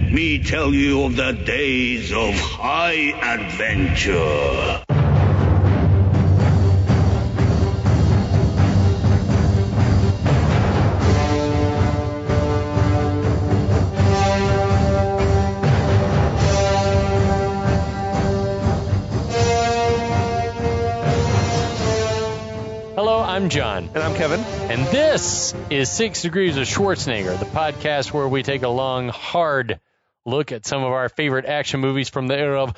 let me tell you of the days of high adventure. I'm John. And I'm Kevin. And this is 6 Degrees of Schwarzenegger, the podcast where we take a long, hard look at some of our favorite action movies from the era of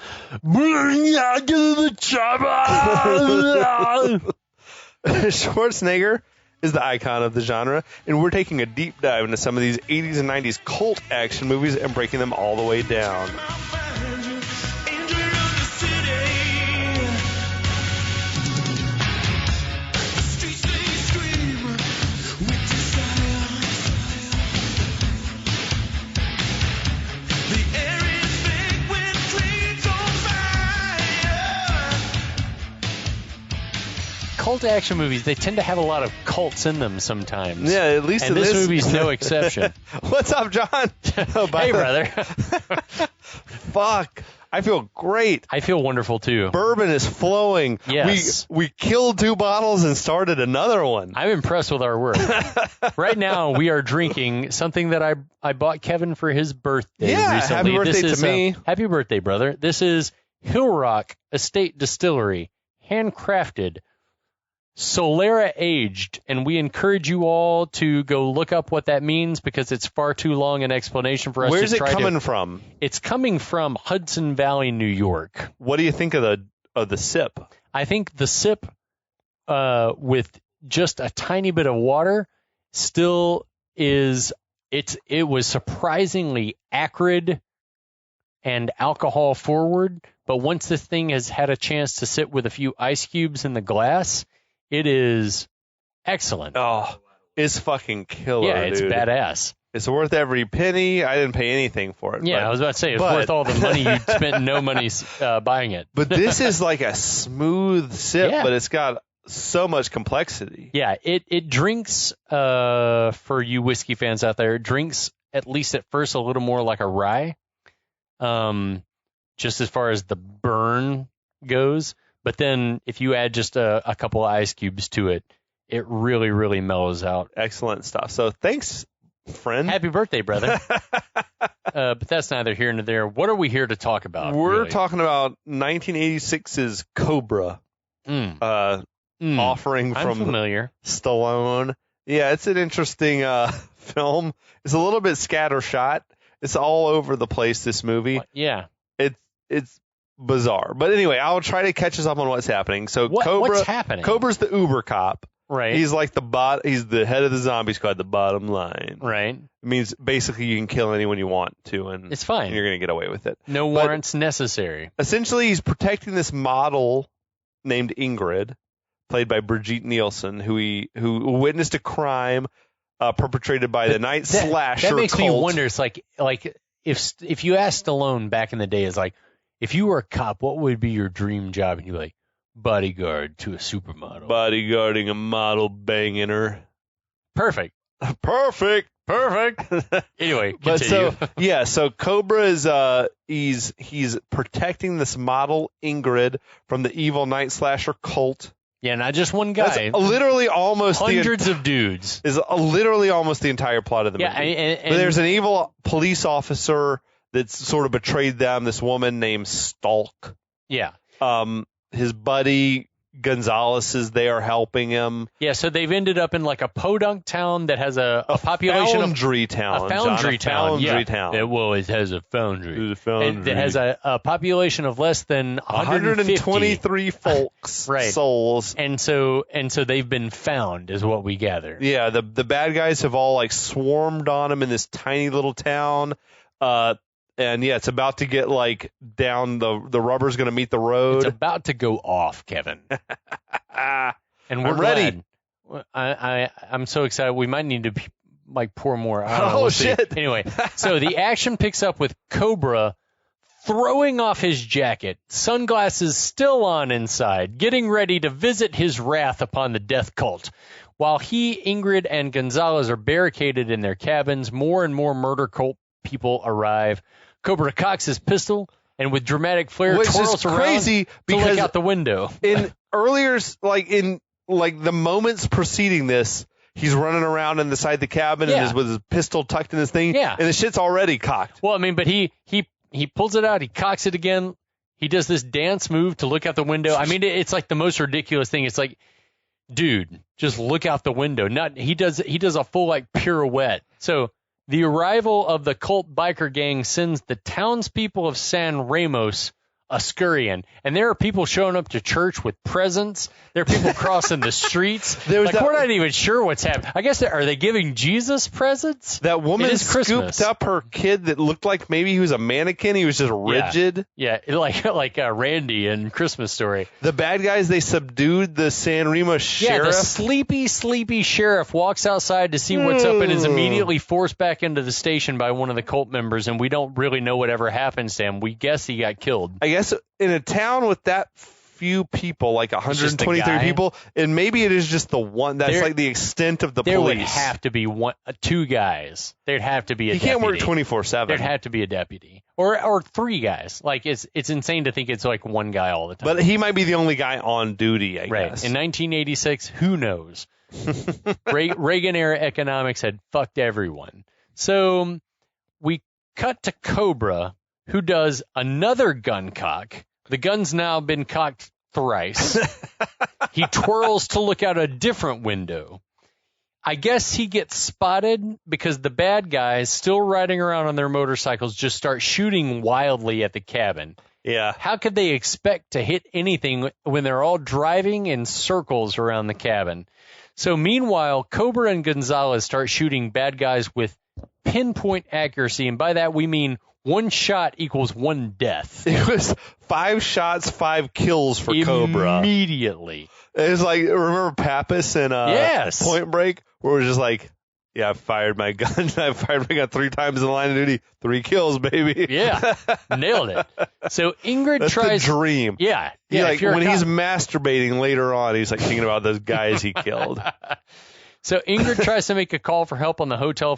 Schwarzenegger is the icon of the genre, and we're taking a deep dive into some of these 80s and 90s cult action movies and breaking them all the way down. Cult action movies, they tend to have a lot of cults in them sometimes. Yeah, at least and in this movie's no exception. What's up, John? Hey, brother. Fuck. I feel great. I feel wonderful, too. Bourbon is flowing. Yes. We killed 2 bottles and started another one. I'm impressed with our work. Right now, we are drinking something that I bought Kevin for his birthday recently. Happy birthday to me. Happy birthday, brother. This is Hill Rock Estate Distillery, handcrafted, Solera aged, and we encourage you all to go look up what that means because it's far too long an explanation for us Where's to try to... Where's it coming from? It's coming from Hudson Valley, New York. What do you think of the sip? I think the sip with just a tiny bit of water still is... It was surprisingly acrid and alcohol forward, but once this thing has had a chance to sit with a few ice cubes in the glass... It is excellent. Oh, it's fucking killer, yeah, it's dude. Badass. It's worth every penny. I didn't pay anything for it. Yeah, but, I was about to say, it's worth all the money you spent, no money buying it. But this is like a smooth sip, Yeah. but it's got so much complexity. Yeah, it drinks, for you whiskey fans out there, it drinks at least at first a little more like a rye, just as far as the burn goes. But then if you add just a couple of ice cubes to it, it really, really mellows out. Excellent stuff. So thanks, friend. Happy birthday, brother. But that's neither here nor there. What are we here to talk about? We're really? talking about 1986's Cobra, offering I'm from familiar. Stallone. Yeah, it's an interesting film. It's a little bit scattershot. It's all over the place, this movie. Yeah. It's bizarre. But anyway, I'll try to catch us up on what's happening. So what's happening? Cobra's the Uber cop. Right. He's like he's the head of the zombie squad, the bottom line. Right. It means basically you can kill anyone you want to, and it's fine. And you're going to get away with it. No warrants necessary. Essentially, he's protecting this model named Ingrid, played by Brigitte Nielsen, who witnessed a crime perpetrated by the Night Slasher That makes cult. me wonder. It's like if you asked Stallone back in the day, it's like, if you were a cop, what would be your dream job? And you'd be like, bodyguard to a supermodel. Bodyguarding a model, banging her. Perfect. Perfect. Anyway, continue. So Cobra is he's protecting this model Ingrid from the evil Night Slasher cult. Yeah, not just one guy. That's literally almost hundreds of dudes. Is literally almost the entire plot of the movie. And but there's an evil police officer that's sort of betrayed them. This woman named Stalk. Yeah. His buddy Gonzalez is there helping him. Yeah, so they've ended up in like a podunk town that has a population foundry town. A foundry town. It has a foundry. It's a foundry. It has a population of less than 123 folks, right. Souls. And so they've been found, is what we gather. Yeah, the bad guys have all like swarmed on him in this tiny little town. And yeah, it's about to get like down. The rubber's going to meet the road. It's about to go off, Kevin. And we're ready. I'm so excited. We might need to like pour more. We'll shit. See. Anyway, so the action picks up with Cobra throwing off his jacket, sunglasses still on inside, getting ready to visit his wrath upon the death cult. While he, Ingrid, and Gonzalez are barricaded in their cabins, more and more murder cult people arrive. Cobra cocks his pistol and with dramatic flair Which twirls is around crazy to because look out the window. in earlier, like the moments preceding this, he's running around inside the cabin Yeah. and is with his pistol tucked in his thing. Yeah. And the shit's already cocked. Well, I mean, but he pulls it out, he cocks it again. He does this dance move to look out the window. I mean, it's like the most ridiculous thing. It's like, dude, just look out the window. He does a full like pirouette. So the arrival of the cult biker gang sends the townspeople of San Ramos a scurrying, and there are people showing up to church with presents. There are people crossing the streets. We're not even sure what's happening. I guess are they giving Jesus presents? That woman It is scooped Christmas. up her kid that looked like maybe he was a mannequin. He was just rigid. Yeah, like Randy in Christmas Story. The bad guys, they subdued the San Remo Yeah, sheriff. the sleepy sheriff walks outside to see what's up and is immediately forced back into the station by one of the cult members, and we don't really know whatever happens to him. We guess he got killed. I guess in a town with that few people, like just the 123 guy. people, and maybe it is just the one. That's like the extent of the There police. would have to be two guys. There'd have to be a You deputy. can't work 24/7. There'd have to be a deputy. Or three guys. Like it's insane to think it's like one guy all the time. But he might be the only guy on duty, I Right. guess. In 1986, who knows? Reagan-era economics had fucked everyone. So we cut to Cobra, who does another gun cock. The gun's now been cocked thrice. He twirls to look out a different window. I guess he gets spotted because the bad guys, still riding around on their motorcycles, just start shooting wildly at the cabin. Yeah. How could they expect to hit anything when they're all driving in circles around the cabin? So meanwhile, Cobra and Gonzalez start shooting bad guys with pinpoint accuracy, and by that we mean one shot equals one death. It was 5 shots, 5 kills for Cobra. Immediately. It was like, remember Pappas in Yes. Point Break, where it was just like, yeah, I fired my gun. I fired my gun 3 times in the line of duty. 3 kills, baby. Yeah, nailed it. So Ingrid That's tries. the dream. Yeah, He, yeah. like, if you're a when he's cop. masturbating later on, he's like thinking about those guys he killed. So Ingrid tries to make a call for help on the motel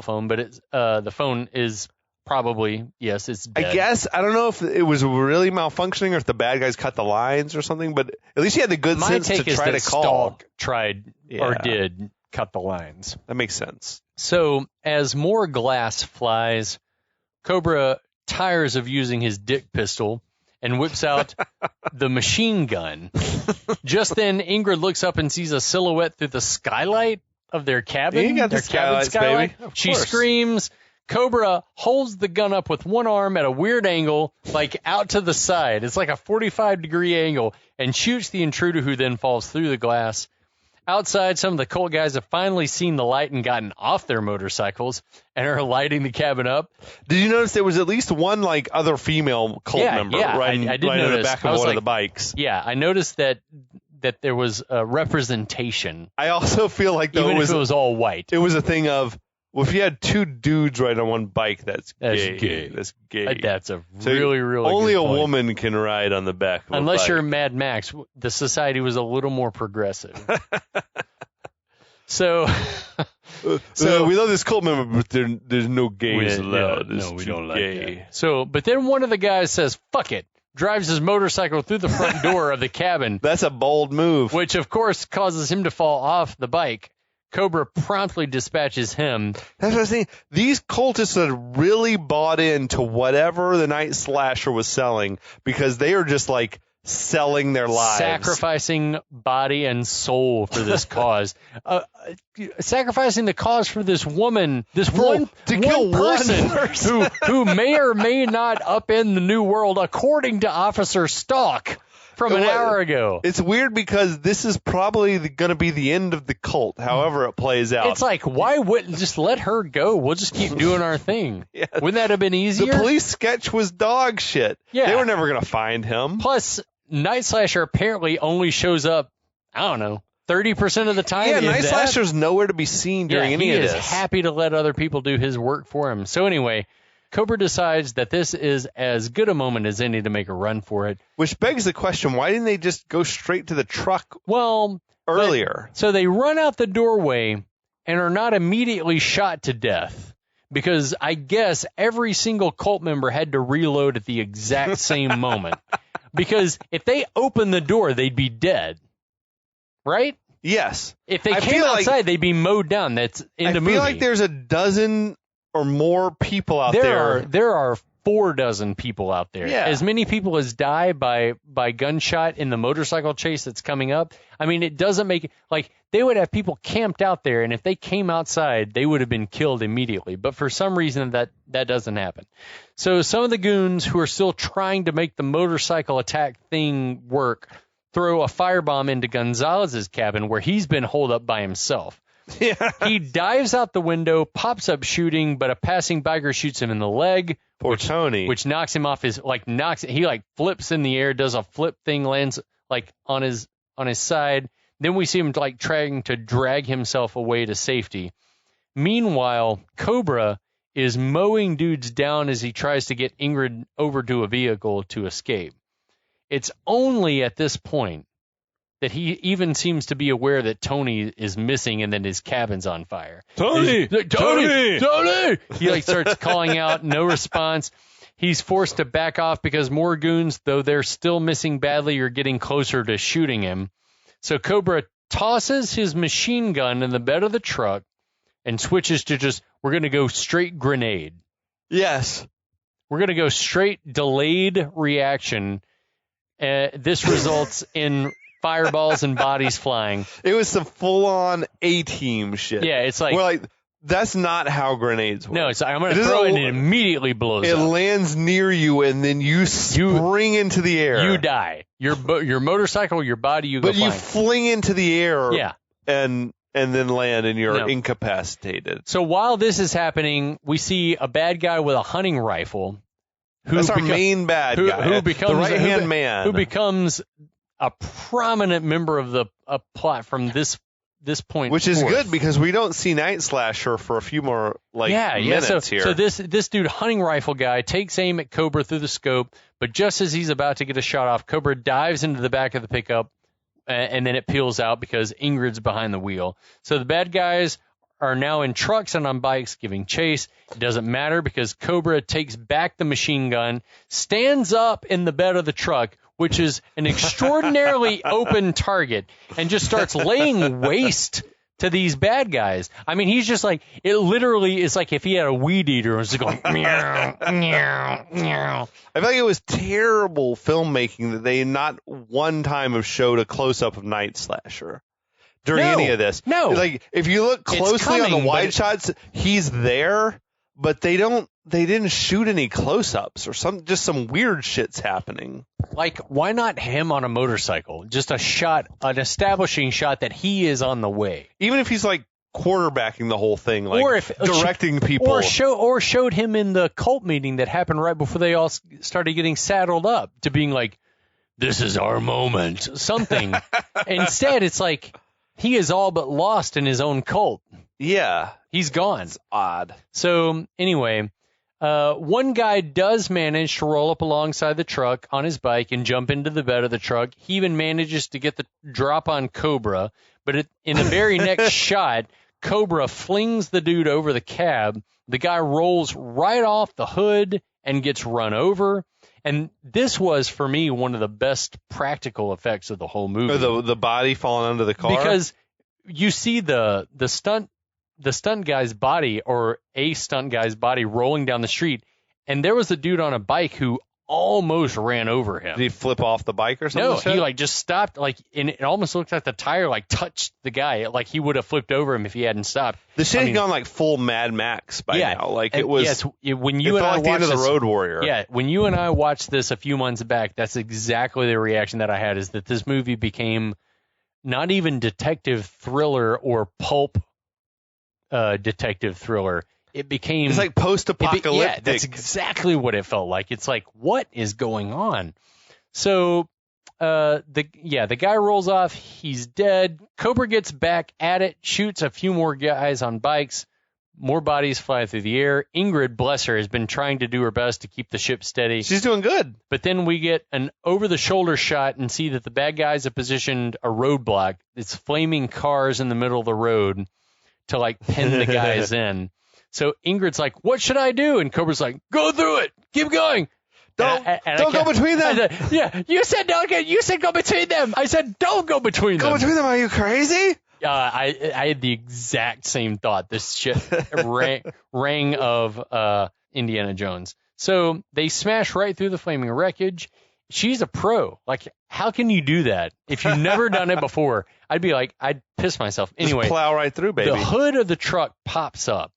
phone, but the phone is probably, yes, it's dead. I guess, I don't know if it was really malfunctioning or if the bad guys cut the lines or something, but at least he had the good My sense take to is try that to call. Stalk tried or Yeah. did cut the lines. That makes sense. So as more glass flies, Cobra tires of using his dick pistol and whips out the machine gun. Just then, Ingrid looks up and sees a silhouette through the skylight of their cabin. You got the their cabin skylights, baby. Of She course. screams. Cobra holds the gun up with one arm at a weird angle, like out to the side. It's like a 45-degree angle, and shoots the intruder, who then falls through the glass. Outside, some of the cult guys have finally seen the light and gotten off their motorcycles and are lighting the cabin up. Did you notice there was at least one like other female cult member riding I did riding on the notice. back I of was one like, of the bikes? Yeah, I noticed that there was a representation, I also feel like though even it if it was all white. was a thing of, well, if you had 2 dudes riding on one bike, that's gay. gay. That's gay. That's a So really only good a point. woman can ride on the back of Unless a bike. you're Mad Max, the society was a little more progressive. So we love this cult member, but there's no gays allowed. no, It's we too don't like gay. that. So, but then one of the guys says, "Fuck it," drives his motorcycle through the front door of the cabin, That's a bold move. which of course causes him to fall off the bike. Cobra promptly dispatches him. That's what I'm saying. These cultists had really bought into whatever the Night Slasher was selling, because they are just like selling their lives. Sacrificing body and soul for this cause. Sacrificing the cause for this woman, this one kill one person who may or may not upend the new world, according to Officer Stalk from an hour ago. It's weird because this is probably going to be the end of the cult, however it plays out. It's like, why wouldn't just let her go? We'll just keep doing our thing. Yeah. Wouldn't that have been easier? The police sketch was dog shit. Yeah. They were never going to find him. Plus, Night Slasher apparently only shows up, I don't know, 30% of the time. Yeah, Is Night that? Slasher's nowhere to be seen during any of he is this. happy to let other people do his work for him. So anyway, Cobra decides that this is as good a moment as any to make a run for it. Which begs the question, why didn't they just go straight to the truck Well, earlier? So they run out the doorway and are not immediately shot to death. because I guess every single cult member had to reload at the exact same moment. Because if they opened the door, they'd be dead. Right? Yes. If they came outside, they'd be mowed down. That's in the movie. I feel like there's a dozen or more people out there. There are 4 dozen people out there. Yeah. As many people as die by gunshot in the motorcycle chase that's coming up. I mean, it doesn't make it like they would have people camped out there, and if they came outside, they would have been killed immediately. But for some reason, that doesn't happen. So some of the goons who are still trying to make the motorcycle attack thing work throw a firebomb into Gonzalez's cabin where he's been holed up by himself. Yeah. He dives out the window, pops up shooting, but a passing biker shoots him in the leg. Poor Tony. Which knocks him off his, he flips in the air, does a flip thing, lands on his side. Then we see him trying to drag himself away to safety. Meanwhile, Cobra is mowing dudes down as he tries to get Ingrid over to a vehicle to escape. It's only at this point that he even seems to be aware that Tony is missing and then his cabin's on fire. Tony! He starts calling out, no response. He's forced to back off because more goons, though they're still missing badly, are getting closer to shooting him. So Cobra tosses his machine gun in the bed of the truck and switches to we're going to go straight grenade. Yes. We're going to go straight delayed reaction. This results in fireballs and bodies flying. It was some full-on A-team shit. Yeah, it's like... We're like, that's not how grenades work. No, it's I'm going to throw it and it immediately blows up. It lands near you and then you spring into the air. You die. Your motorcycle, your body, you go flying. But you fling into the air. Yeah. And then land and you're incapacitated. So while this is happening, we see a bad guy with a hunting rifle. That's our main bad guy. Who becomes the right-hand man. Who becomes a prominent member of the plot from this point. Which is good because we don't see Night Slasher for a few more minutes here. So this dude, hunting rifle guy, takes aim at Cobra through the scope, but just as he's about to get a shot off, Cobra dives into the back of the pickup, and then it peels out because Ingrid's behind the wheel. So the bad guys are now in trucks and on bikes giving chase. It doesn't matter because Cobra takes back the machine gun, stands up in the bed of the truck, which is an extraordinarily open target, and just starts laying waste to these bad guys. I mean, he's just it literally is like if he had a weed eater and was just going, meow, meow, meow. I feel like it was terrible filmmaking that they not one time have showed a close-up of Night Slasher during any of this. No. If you look closely on the wide shots, he's there, but they didn't shoot any close-ups or just some weird shit's happening. Why not him on a motorcycle? Just an establishing shot that he is on the way. Even if he's quarterbacking the whole thing, directing people. Or showed him in the cult meeting that happened right before they all started getting saddled up to being this is our moment, something. Instead, it's he is all but lost in his own cult. Yeah. He's gone. It's odd. So, anyway, one guy does manage to roll up alongside the truck on his bike and jump into the bed of the truck. He even manages to get the drop on Cobra, but in the very next shot, Cobra flings the dude over the cab. The guy rolls right off the hood and gets run over. And this was, for me, one of the best practical effects of the whole movie. The body falling under the car? Because you see the stunt guy's body, or a stunt guy's body, rolling down the street, and there was a dude on a bike who almost ran over him. Did he flip off the bike or something? No, he just stopped, and it almost looked like the tire touched the guy, he would have flipped over him if he hadn't stopped. The shit had gone full Mad Max by now. It was. Yes, when you and I watched the end of the Road Warrior. Yeah, when you and I watched this a few months back, that's exactly the reaction that I had. Is that this movie became not even detective thriller or pulp detective thriller. It became... It's post-apocalyptic. Yeah, that's exactly what it felt like. It's what is going on? So, the guy rolls off. He's dead. Cobra gets back at it, shoots a few more guys on bikes. More bodies fly through the air. Ingrid, bless her, has been trying to do her best to keep the ship steady. She's doing good. But then we get an over-the-shoulder shot and see that the bad guys have positioned a roadblock. It's flaming cars in the middle of the road to pin the guys in. So Ingrid's like, what should I do? And Cobra's like, go through it. Keep going. Don't go between them. I said, yeah, you said don't get. You said go between them. I said don't go between them. Go between them? Are you crazy? I had the exact same thought. This shit rang of Indiana Jones. So they smash right through the flaming wreckage. She's a pro. Like, how can you do that? If you've never done it before, I'd be like, I'd piss myself. Anyway, just plow right through, baby. The hood of the truck pops up.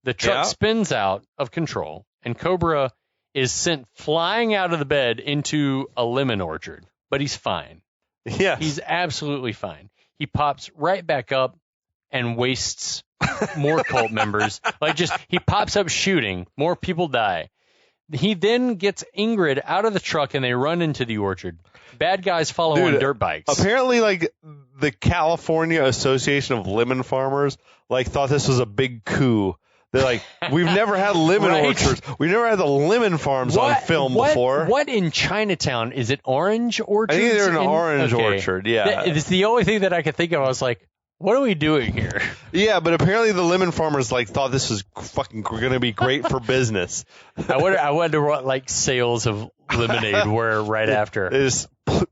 The truck spins out of control, and Cobra is sent flying out of the bed into a lemon orchard. But he's fine. Yes. He's absolutely fine. He pops right back up and wastes more cult members. He pops up shooting. More people die. He then gets Ingrid out of the truck and they run into the orchard. Bad guys follow on dirt bikes. Apparently, the California Association of Lemon Farmers, thought this was a big coup. They're like, we've never had lemon orchards. We've never had the lemon farms on film before. What in Chinatown? Is it orange orchards? I think they're an orange orchard, yeah. It's the only thing that I could think of. I was like, what are we doing here? Yeah, but apparently the lemon farmers thought this was fucking going to be great for business. I wonder what sales of lemonade were right after. It is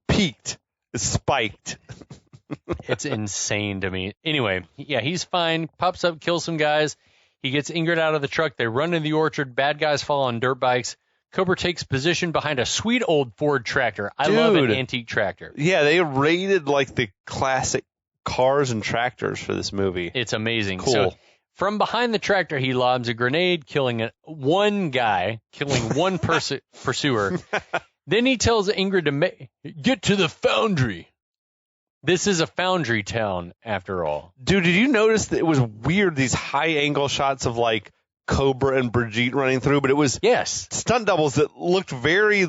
peaked. It's spiked. It's insane to me. Anyway, yeah, he's fine. Pops up, kills some guys. He gets Ingrid out of the truck. They run into the orchard. Bad guys fall on dirt bikes. Cobra takes position behind a sweet old Ford tractor. I love an antique tractor. Yeah, they rated the classic cars and tractors for this movie. It's amazing. Cool. So from behind the tractor, he lobs a grenade, killing one guy, killing one pursuer. Then he tells Ingrid to get to the foundry. This is a foundry town, after all. Dude, did you notice that it was weird, these high-angle shots of, Cobra and Brigitte running through, but it was stunt doubles that looked very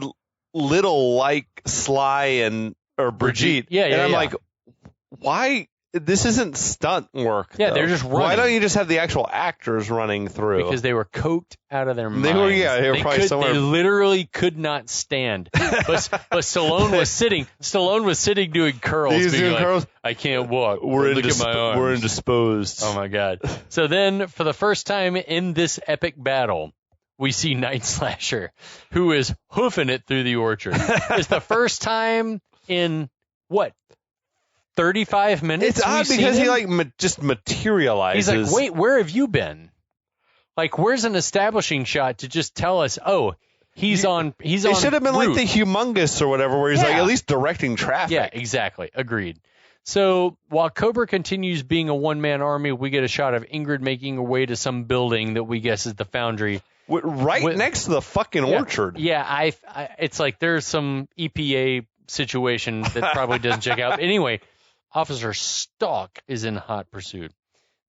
little like Sly or Brigitte. Yeah, and I'm like, why? This isn't stunt work. Yeah, though. they're just running. Why don't you just have the actual actors running through? Because they were coked out of their minds. They were probably somewhere. They literally could not stand. But Stallone was sitting. Stallone was sitting doing curls. He's doing curls. I can't walk. Look at my arms. We're indisposed. Oh my God. So then, for the first time in this epic battle, we see Night Slasher, who is hoofing it through the orchard. It's the first time in 35 minutes. It's odd because he just materializes. He's like, wait, where have you been? Where's an establishing shot to just tell us, he's on. It should have been route. the Humongous or whatever, where he's at least directing traffic. Yeah, exactly. Agreed. So while Cobra continues being a one-man army, we get a shot of Ingrid making her way to some building that we guess is the foundry. Next to the fucking orchard. Yeah, it's there's some EPA situation that probably doesn't check out. Anyway, Officer Stalk is in hot pursuit.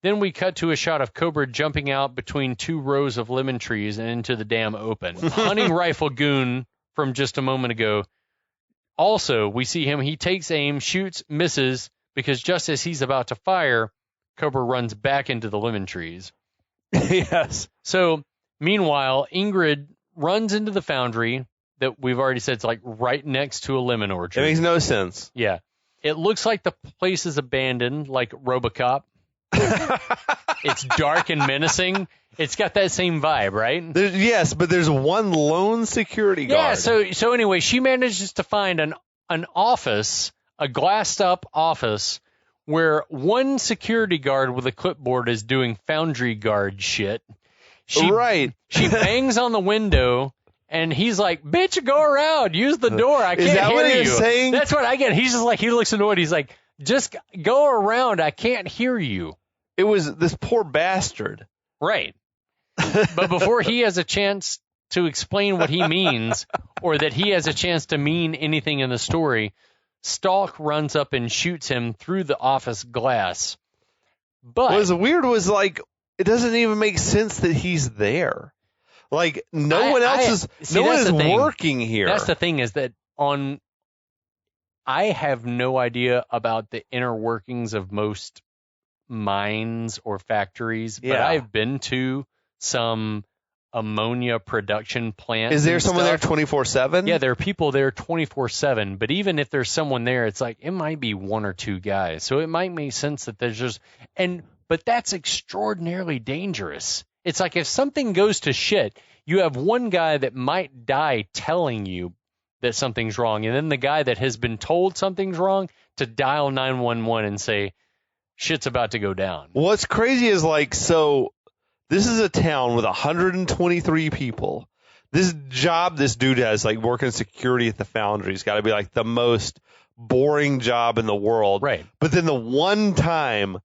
Then we cut to a shot of Cobra jumping out between two rows of lemon trees and into the damn open. Hunting rifle goon from just a moment ago. Also, we see him. He takes aim, shoots, misses, because just as he's about to fire, Cobra runs back into the lemon trees. Yes. So, meanwhile, Ingrid runs into the foundry that we've already said is right next to a lemon orchard. It makes no sense. Yeah. It looks like the place is abandoned, like RoboCop. It's dark and menacing. It's got that same vibe, right? Yes, but there's one lone security guard. Yeah, so anyway, she manages to find an office, a glassed-up office, where one security guard with a clipboard is doing foundry guard shit. She bangs on the window, and he's like, bitch, go around. Use the door. I can't hear you. Is that what he's saying? That's what I get. He's just he looks annoyed. He's like, just go around. I can't hear you. It was this poor bastard. Right. But before he has a chance to explain what he means, or that he has a chance to mean anything in the story, Stalk runs up and shoots him through the office glass. But what was weird was it doesn't even make sense that he's there. No one is working here. That's the thing, is that I have no idea about the inner workings of most mines or factories, but I've been to some ammonia production plants. Is there someone there 24/7? Yeah, there are people there 24/7, but even if there's someone there, it's it might be one or two guys. So it might make sense that there's but that's extraordinarily dangerous. It's like if something goes to shit, you have one guy that might die telling you that something's wrong, and then the guy that has been told something's wrong to dial 911 and say, shit's about to go down. What's crazy is so this is a town with 123 people. This job this dude has, working security at the foundry's got to be the most boring job in the world. Right. But then the one time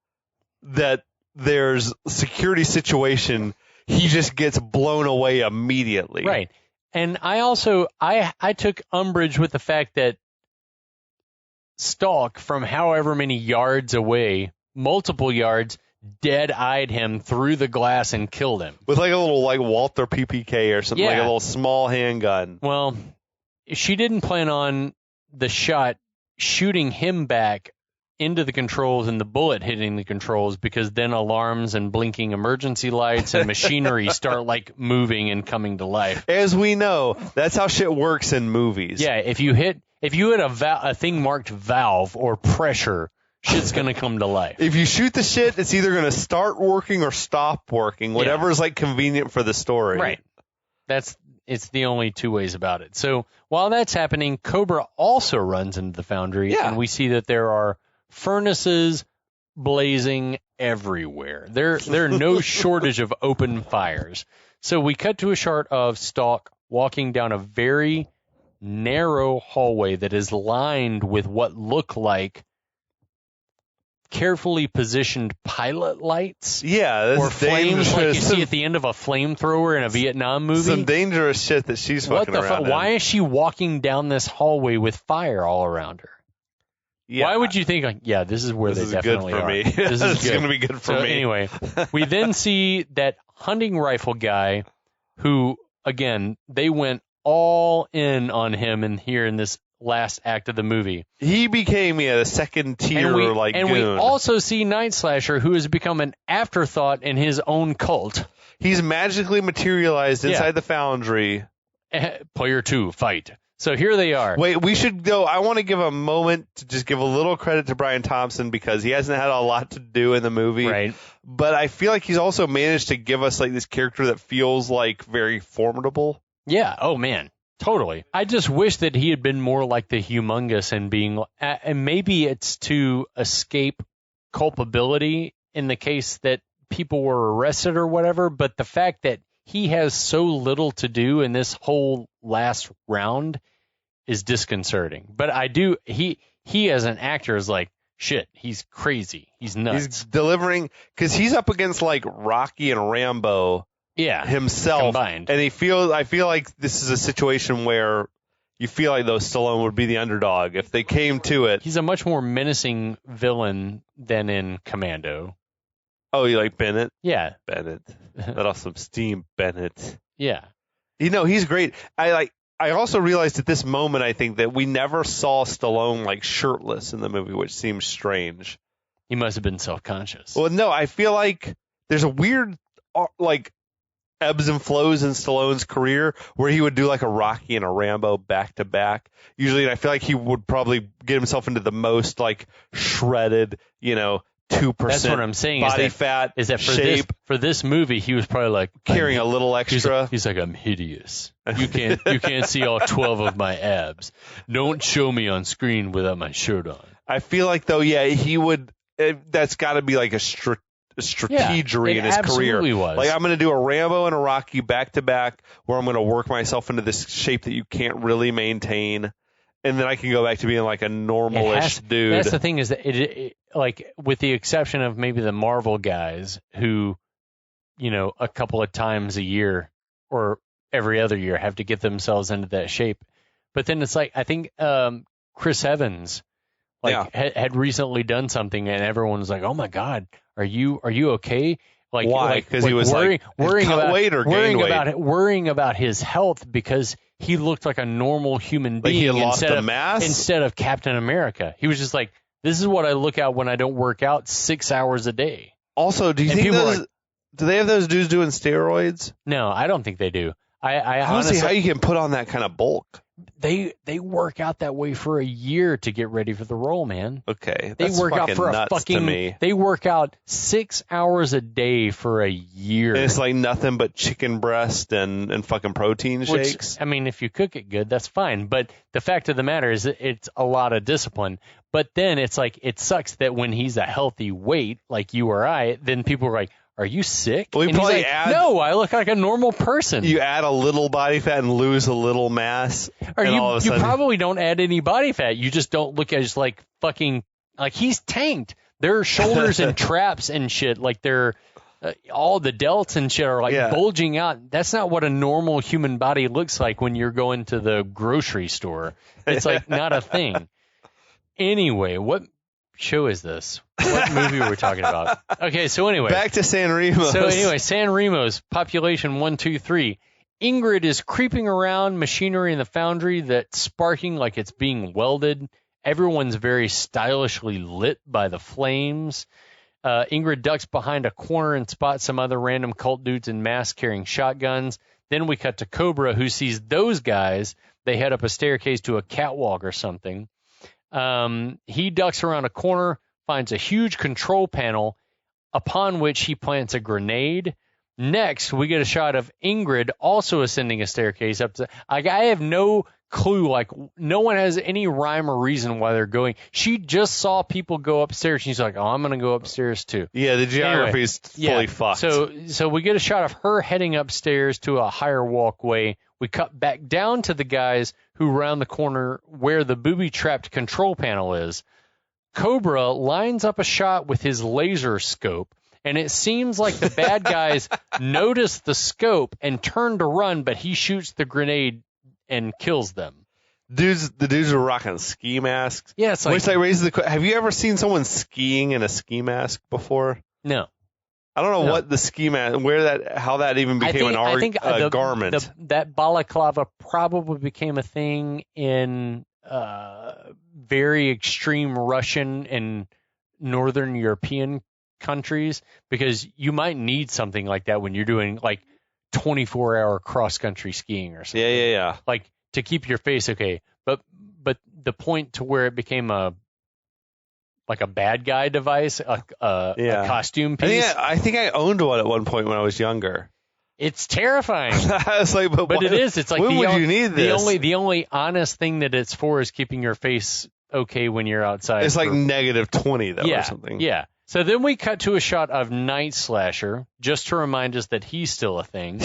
that there's a security situation, he just gets blown away immediately. Right. And I also, I took umbrage with the fact that Stalk, from however many yards away, multiple yards, dead-eyed him through the glass and killed him. With a little Walther PPK or something, a little small handgun. Well, she didn't plan on the shot shooting him back into the controls and the bullet hitting the controls, because then alarms and blinking emergency lights and machinery start moving and coming to life. As we know, that's how shit works in movies. Yeah, if you hit a thing marked valve or pressure, shit's going to come to life. If you shoot the shit, it's either going to start working or stop working, whatever is convenient for the story. Right. It's the only two ways about it. So while that's happening, Cobra also runs into the foundry, and we see that there are furnaces blazing everywhere. There are no shortage of open fires. So we cut to a shot of Stalk walking down a very narrow hallway that is lined with what look like carefully positioned pilot lights. Yeah, or flames like you see at the end of a flamethrower in a Vietnam movie. Some dangerous shit that she's fucking around in. Why is she walking down this hallway with fire all around her? Yeah. Why would you think, this is where they definitely are. This is good for me. This is going to be good for me. Anyway, we then see that hunting rifle guy who, again, they went all in on him in this last act of the movie. He became a second tier goon. And we also see Night Slasher, who has become an afterthought in his own cult. He's magically materialized inside the foundry. Player 2, fight. So here they are. Wait, we should go. I want to give a moment to just give a little credit to Brian Thompson, because he hasn't had a lot to do in the movie. Right. But I feel like he's also managed to give us this character that feels very formidable. Yeah. Oh, man. Totally. I just wish that he had been more like the Humongous and being, and maybe it's to escape culpability in the case that people were arrested or whatever, but the fact that he has so little to do in this whole last round is disconcerting. But he as an actor is shit, he's crazy. He's nuts. He's delivering, because he's up against Rocky and Rambo. Yeah, himself combined. And I feel like this is a situation where you feel like Stallone would be the underdog if they came to it. He's a much more menacing villain than in Commando. Oh, you like Bennett? Yeah. Bennett. Let off some steam, Bennett. Yeah. He's great. I also realized at this moment, I think, that we never saw Stallone shirtless in the movie, which seems strange. He must have been self-conscious. Well, no, I feel like there's a weird ebbs and flows in Stallone's career where he would do a Rocky and a Rambo back to back. Usually, and I feel like he would probably get himself into the most shredded, 2% That's what I'm saying. body fat is that shape. For this movie, he was probably carrying a little extra. He's like, I'm hideous. You can't see all 12 of my abs. Don't show me on screen without my shirt on. I feel like though, he would. That's got to be a strategery in his career. Was. I'm going to do a Rambo and a Rocky back to back, where I'm going to work myself into this shape that you can't really maintain, and then I can go back to being a normal-ish dude. That's the thing, is that it with the exception of maybe the Marvel guys who, a couple of times a year or every other year have to get themselves into that shape. But then it's I think Chris Evans had recently done something, and everyone was like, "Oh my God, are you okay?" Why? Because he was worrying about worrying about his health, because he looked like a normal human being. He had lost the mass instead of Captain America. He was just this is what I look at when I don't work out 6 hours a day. Also, do you think do they have those dudes doing steroids? No, I don't think they do. I honestly, how you can put on that kind of bulk. They work out that way for a year to get ready for the role, man. Okay, they work out for a fucking. To me. They work out 6 hours a day for a year. And it's like nothing but chicken breast and fucking protein shakes. I mean, if you cook it good, that's fine. But the fact of the matter is, it's a lot of discipline. But then it's like it sucks that when he's a healthy weight, like you or I, then people are like, "Are you sick?" Well, and he's like, "No, I look like a normal person." You add a little body fat and lose a little mass. Or you probably don't add any body fat. You just don't look as like fucking like he's tanked. Their shoulders and traps and shit, like they're all the delts and shit are like bulging out. That's not what a normal human body looks like when you're going to the grocery store. It's like not a thing. Anyway, what show is this? What movie were we talking about? Okay, so anyway. Back to San Remo. So anyway, San Remo's population 123. Ingrid is creeping around machinery in the foundry that's sparking like it's being welded. Everyone's very stylishly lit by the flames. Ingrid ducks behind a corner and spots some other random cult dudes in masks carrying shotguns. Then we cut to Cobra, who sees those guys. They head up a staircase to a catwalk or something. He ducks around a corner, finds a huge control panel, upon which he plants a grenade. Next, we get a shot of Ingrid also ascending a staircase up to. I have no clue. Like, no one has any rhyme or reason why they're going. She just saw people go upstairs. She's like, "Oh, I'm going to go upstairs too." Yeah, the geography is fully fucked. So we get a shot of her heading upstairs to a higher walkway. We cut back down to the guys who round the corner where the booby-trapped control panel is. Cobra lines up a shot with his laser scope, and it seems like the bad guys notice the scope and turn to run, but he shoots the grenade and kills them. The dudes are rocking ski masks. Yeah, it's like, which raises the. Have you ever seen someone skiing in a ski mask before? No. I don't know what the ski mask, how that even became a garment. That balaclava probably became a thing in very extreme Russian and Northern European countries, because you might need something like that when you're doing like 24-hour cross-country skiing or something. Yeah. Like to keep your face okay. But the point to where it became a bad guy device, a costume piece. I think I owned one at one point when I was younger. It's terrifying. I was like, but it is. It's like when would you need this? The only honest thing that it's for is keeping your face okay when you're outside. It's like -20 though, or something. Yeah. So then we cut to a shot of Night Slasher, just to remind us that he's still a thing.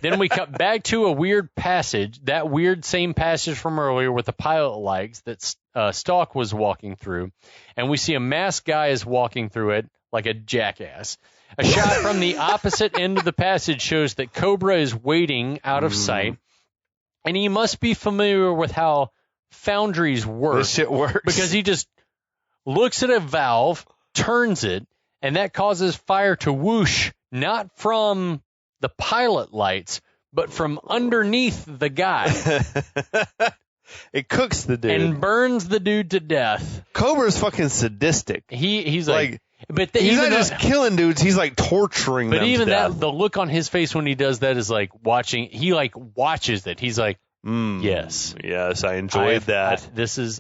Then we cut back to a weird passage, that weird same passage from earlier with the pilot lights that Stalk was walking through. And we see a masked guy is walking through it like a jackass. A shot from the opposite end of the passage shows that Cobra is waiting out of sight. And he must be familiar with how foundries work. This shit works. Because he just looks at a valve, turns it, and that causes fire to whoosh, not from the pilot lights, but from underneath the guy. It cooks the dude. And burns the dude to death. Cobra's fucking sadistic. He's like but he's not just killing dudes, he's like torturing them. But even to death. that, the look on his face when he does that is like watching, he like watches it. He's like, yes, I enjoyed that.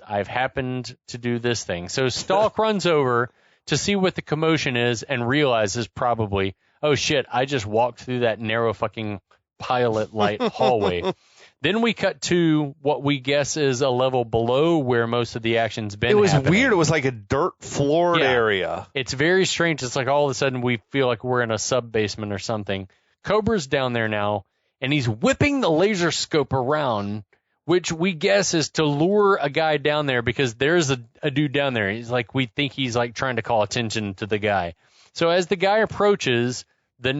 I've happened to do this thing. So Stalk runs over to see what the commotion is and realizes probably, oh shit, I just walked through that narrow fucking pilot light hallway. Then we cut to what we guess is a level below where most of the action's been. It was happening. weird. It was like a dirt floored area. It's very strange. It's like all of a sudden we feel like we're in a sub basement or something. Cobra's down there now, and he's whipping the laser scope around, which we guess is to lure a guy down there because there's a dude down there. He's like, we think he's like trying to call attention to the guy. So as the guy approaches, the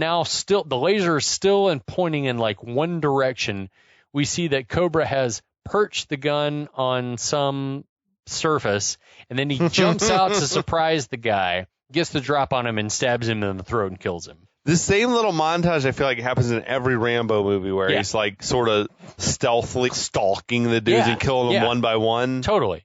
laser is still and pointing in like one direction. We see that Cobra has perched the gun on some surface, and then he jumps out to surprise the guy, gets the drop on him, and stabs him in the throat and kills him. The same little montage I feel like happens in every Rambo movie where he's like sort of stealthily stalking the dudes and killing them one by one. Totally.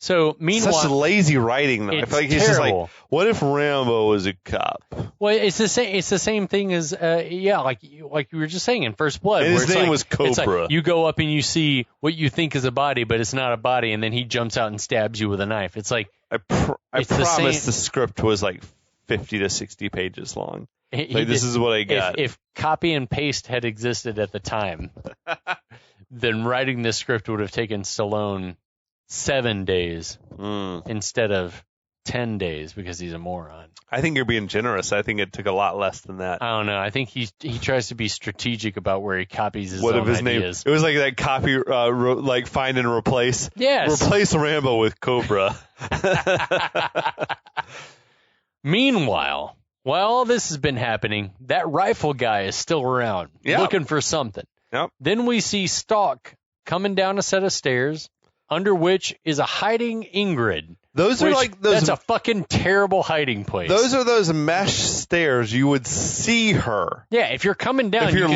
So meanwhile, such lazy writing though. I feel like he's just like, what if Rambo was a cop? Well, it's the same. It's the same thing as like you were just saying in First Blood. And his name was Cobra. It's like you go up and you see what you think is a body, but it's not a body, and then he jumps out and stabs you with a knife. It's like I promise the script was like 50 to 60 pages long. This is what I got. If copy and paste had existed at the time, then writing this script would have taken Stallone 7 days instead of 10 days because he's a moron. I think you're being generous. I think it took a lot less than that. I don't know. I think he tries to be strategic about where he copies his own ideas. Name? It was like that copy, like find and replace. Yes. Replace Rambo with Cobra. Meanwhile, while all this has been happening, that rifle guy is still around looking for something. Yep. Then we see Stalk coming down a set of stairs, under which is a hiding Ingrid. That's a fucking terrible hiding place. Those are those mesh stairs. You would see her. Yeah, if you're coming down, if you're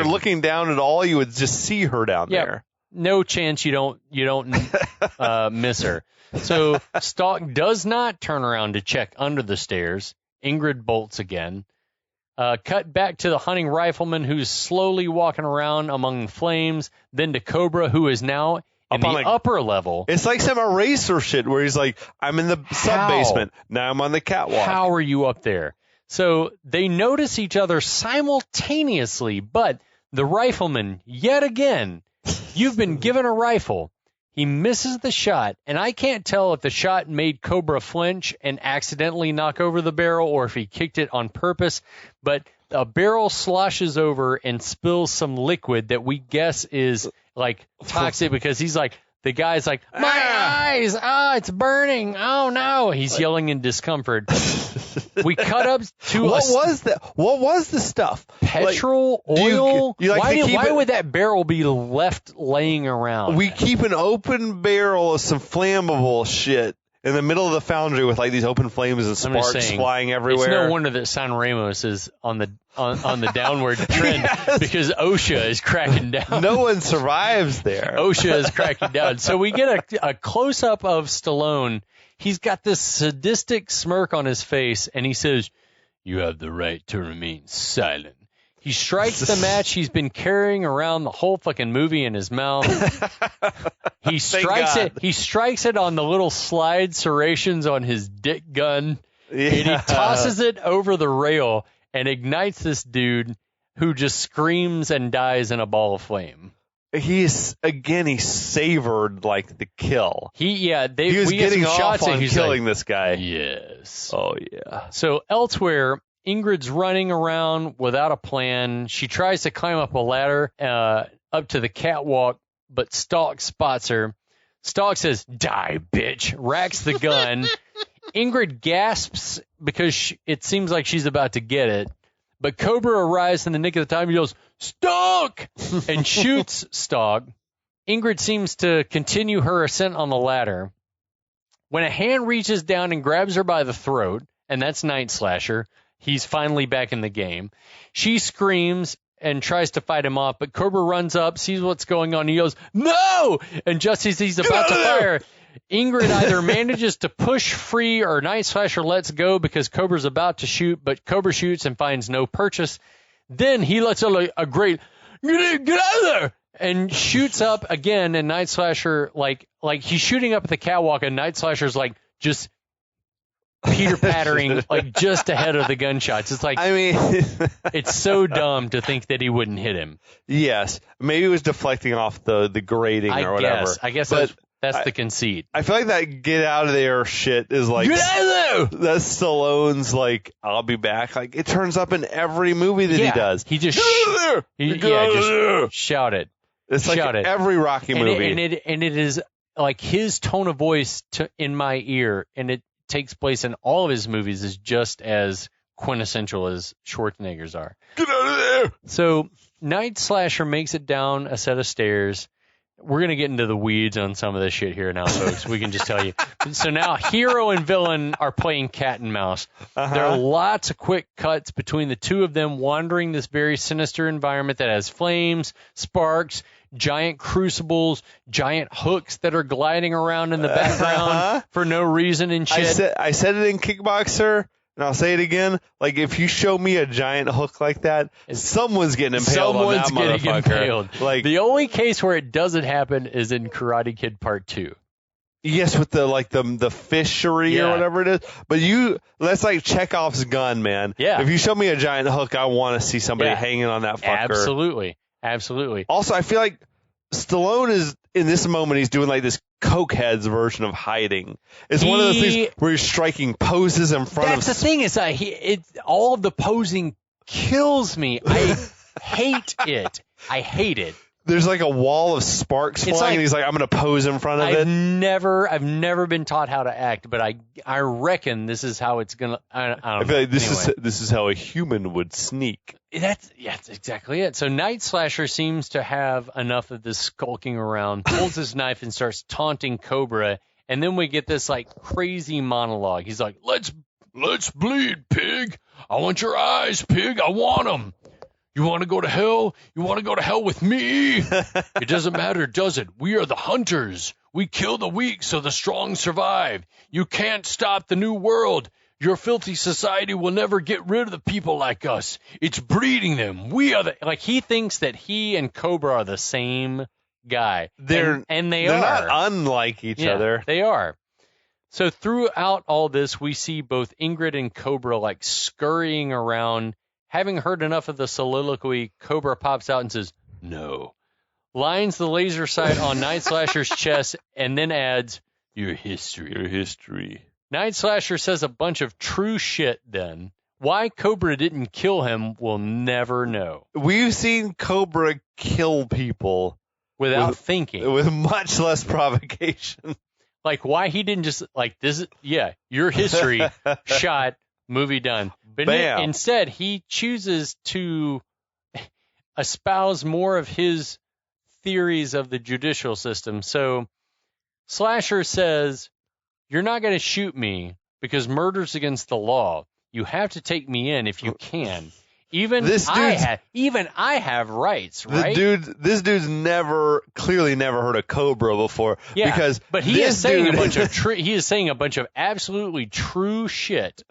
looking down at all, you would just see her down there. No chance you don't miss her. So Stalk does not turn around to check under the stairs. Ingrid bolts again. Cut back to the hunting rifleman who's slowly walking around among the flames. Then to Cobra, who is now in the upper level. It's like some eraser shit where he's like, I'm in the sub-basement. Now I'm on the catwalk. How are you up there? So they notice each other simultaneously, but the rifleman, yet again, you've been given a rifle. He misses the shot, and I can't tell if the shot made Cobra flinch and accidentally knock over the barrel or if he kicked it on purpose, but a barrel sloshes over and spills some liquid that we guess is like toxic because he's like, the guy's like, my eyes, it's burning, oh no. He's yelling in discomfort. We cut up to What was the stuff? Petrol, oil? Why would that barrel be left laying around? We keep an open barrel of some flammable shit in the middle of the foundry with like these open flames and sparks flying everywhere. It's no wonder that San Ramos is on the downward trend because OSHA is cracking down. No one survives there. OSHA is cracking down. So we get a close-up of Stallone. He's got this sadistic smirk on his face, and he says, "You have the right to remain silent." He strikes the match he's been carrying around the whole fucking movie in his mouth. He strikes it. He strikes it on the little slide serrations on his dick gun, and he tosses it over the rail and ignites this dude who just screams and dies in a ball of flame. He savored like the kill. He was getting off shots on killing this guy. Yes. Oh yeah. So elsewhere, Ingrid's running around without a plan. She tries to climb up a ladder up to the catwalk, but Stalk spots her. Stalk says, "Die, bitch," racks the gun. Ingrid gasps because it seems like she's about to get it. But Cobra arrives in the nick of the time. He goes, "Stalk!" and shoots Stalk. Ingrid seems to continue her ascent on the ladder. When a hand reaches down and grabs her by the throat, and that's Night Slasher, he's finally back in the game. She screams and tries to fight him off, but Cobra runs up, sees what's going on. He goes, "No!" And just as he's about to fire, Ingrid either manages to push free or Night Slasher lets go because Cobra's about to shoot, but Cobra shoots and finds no purchase. Then he lets out a great, "Get out of there!" and shoots up again, and Night Slasher, like he's shooting up at the catwalk, and Night Slasher's like just Peter-pattering like just ahead of the gunshots. It's like, I mean, it's so dumb to think that he wouldn't hit him. Yes, maybe it was deflecting off the grating or whatever. I guess that's the conceit. I feel like that "get out of there" shit is like, "Get out of there!" That's Stallone's like, "I'll be back." Like it turns up in every movie that he does. He just shout it. It's like every Rocky movie, and it is like his tone of voice in my ear, and it takes place in all of his movies is just as quintessential as Schwarzenegger's are. Get out of there! So Night Slasher makes it down a set of stairs. we're going to get into the weeds on some of this shit here now, folks. We can just tell you. So now hero and villain are playing cat and mouse. There are lots of quick cuts between the two of them wandering this very sinister environment that has flames, sparks, giant crucibles, giant hooks that are gliding around in the background for no reason and shit. I said it in Kickboxer. And I'll say it again, like, if you show me a giant hook like that, someone's getting impaled on that motherfucker. Like, the only case where it doesn't happen is in Karate Kid Part 2. Yes, with the fishery or whatever it is. But that's like Chekhov's gun, man. Yeah. If you show me a giant hook, I want to see somebody hanging on that fucker. Absolutely. Also, I feel like Stallone is, in this moment, he's doing like this cokehead's version of hiding. It's one of those things where he's striking poses in front of... That's the thing. Is all of the posing kills me. I hate it. I hate it. There's like a wall of sparks flying, and he's like, I'm going to pose in front of it. I've never been taught how to act, but I reckon this is how it's going to... I don't know. Feel like this is how a human would sneak. That's exactly it. So Night Slasher seems to have enough of this skulking around, pulls his knife and starts taunting Cobra, and then we get this like crazy monologue. He's like, let's bleed, pig. I want your eyes, pig. I want them. You want to go to hell? You want to go to hell with me? It doesn't matter, does it? We are the hunters. We kill the weak so the strong survive. You can't stop the new world. Your filthy society will never get rid of the people like us. It's breeding them. We are he thinks that he and Cobra are the same guy. They're not unlike each other. They are. So throughout all this, we see both Ingrid and Cobra like scurrying around. Having heard enough of the soliloquy, Cobra pops out and says, no. Lines the laser sight on Night Slasher's chest and then adds, your history. Night Slasher says a bunch of true shit then. Why Cobra didn't kill him, we'll never know. We've seen Cobra kill people without thinking. With much less provocation. Like why he didn't just like this, your history, shot, movie done. But instead, he chooses to espouse more of his theories of the judicial system. So Slasher says, you're not going to shoot me because murder's against the law. You have to take me in if you can. Even I have rights, right? This dude's clearly never heard of Cobra before. Yeah, but he is saying a bunch of absolutely true shit.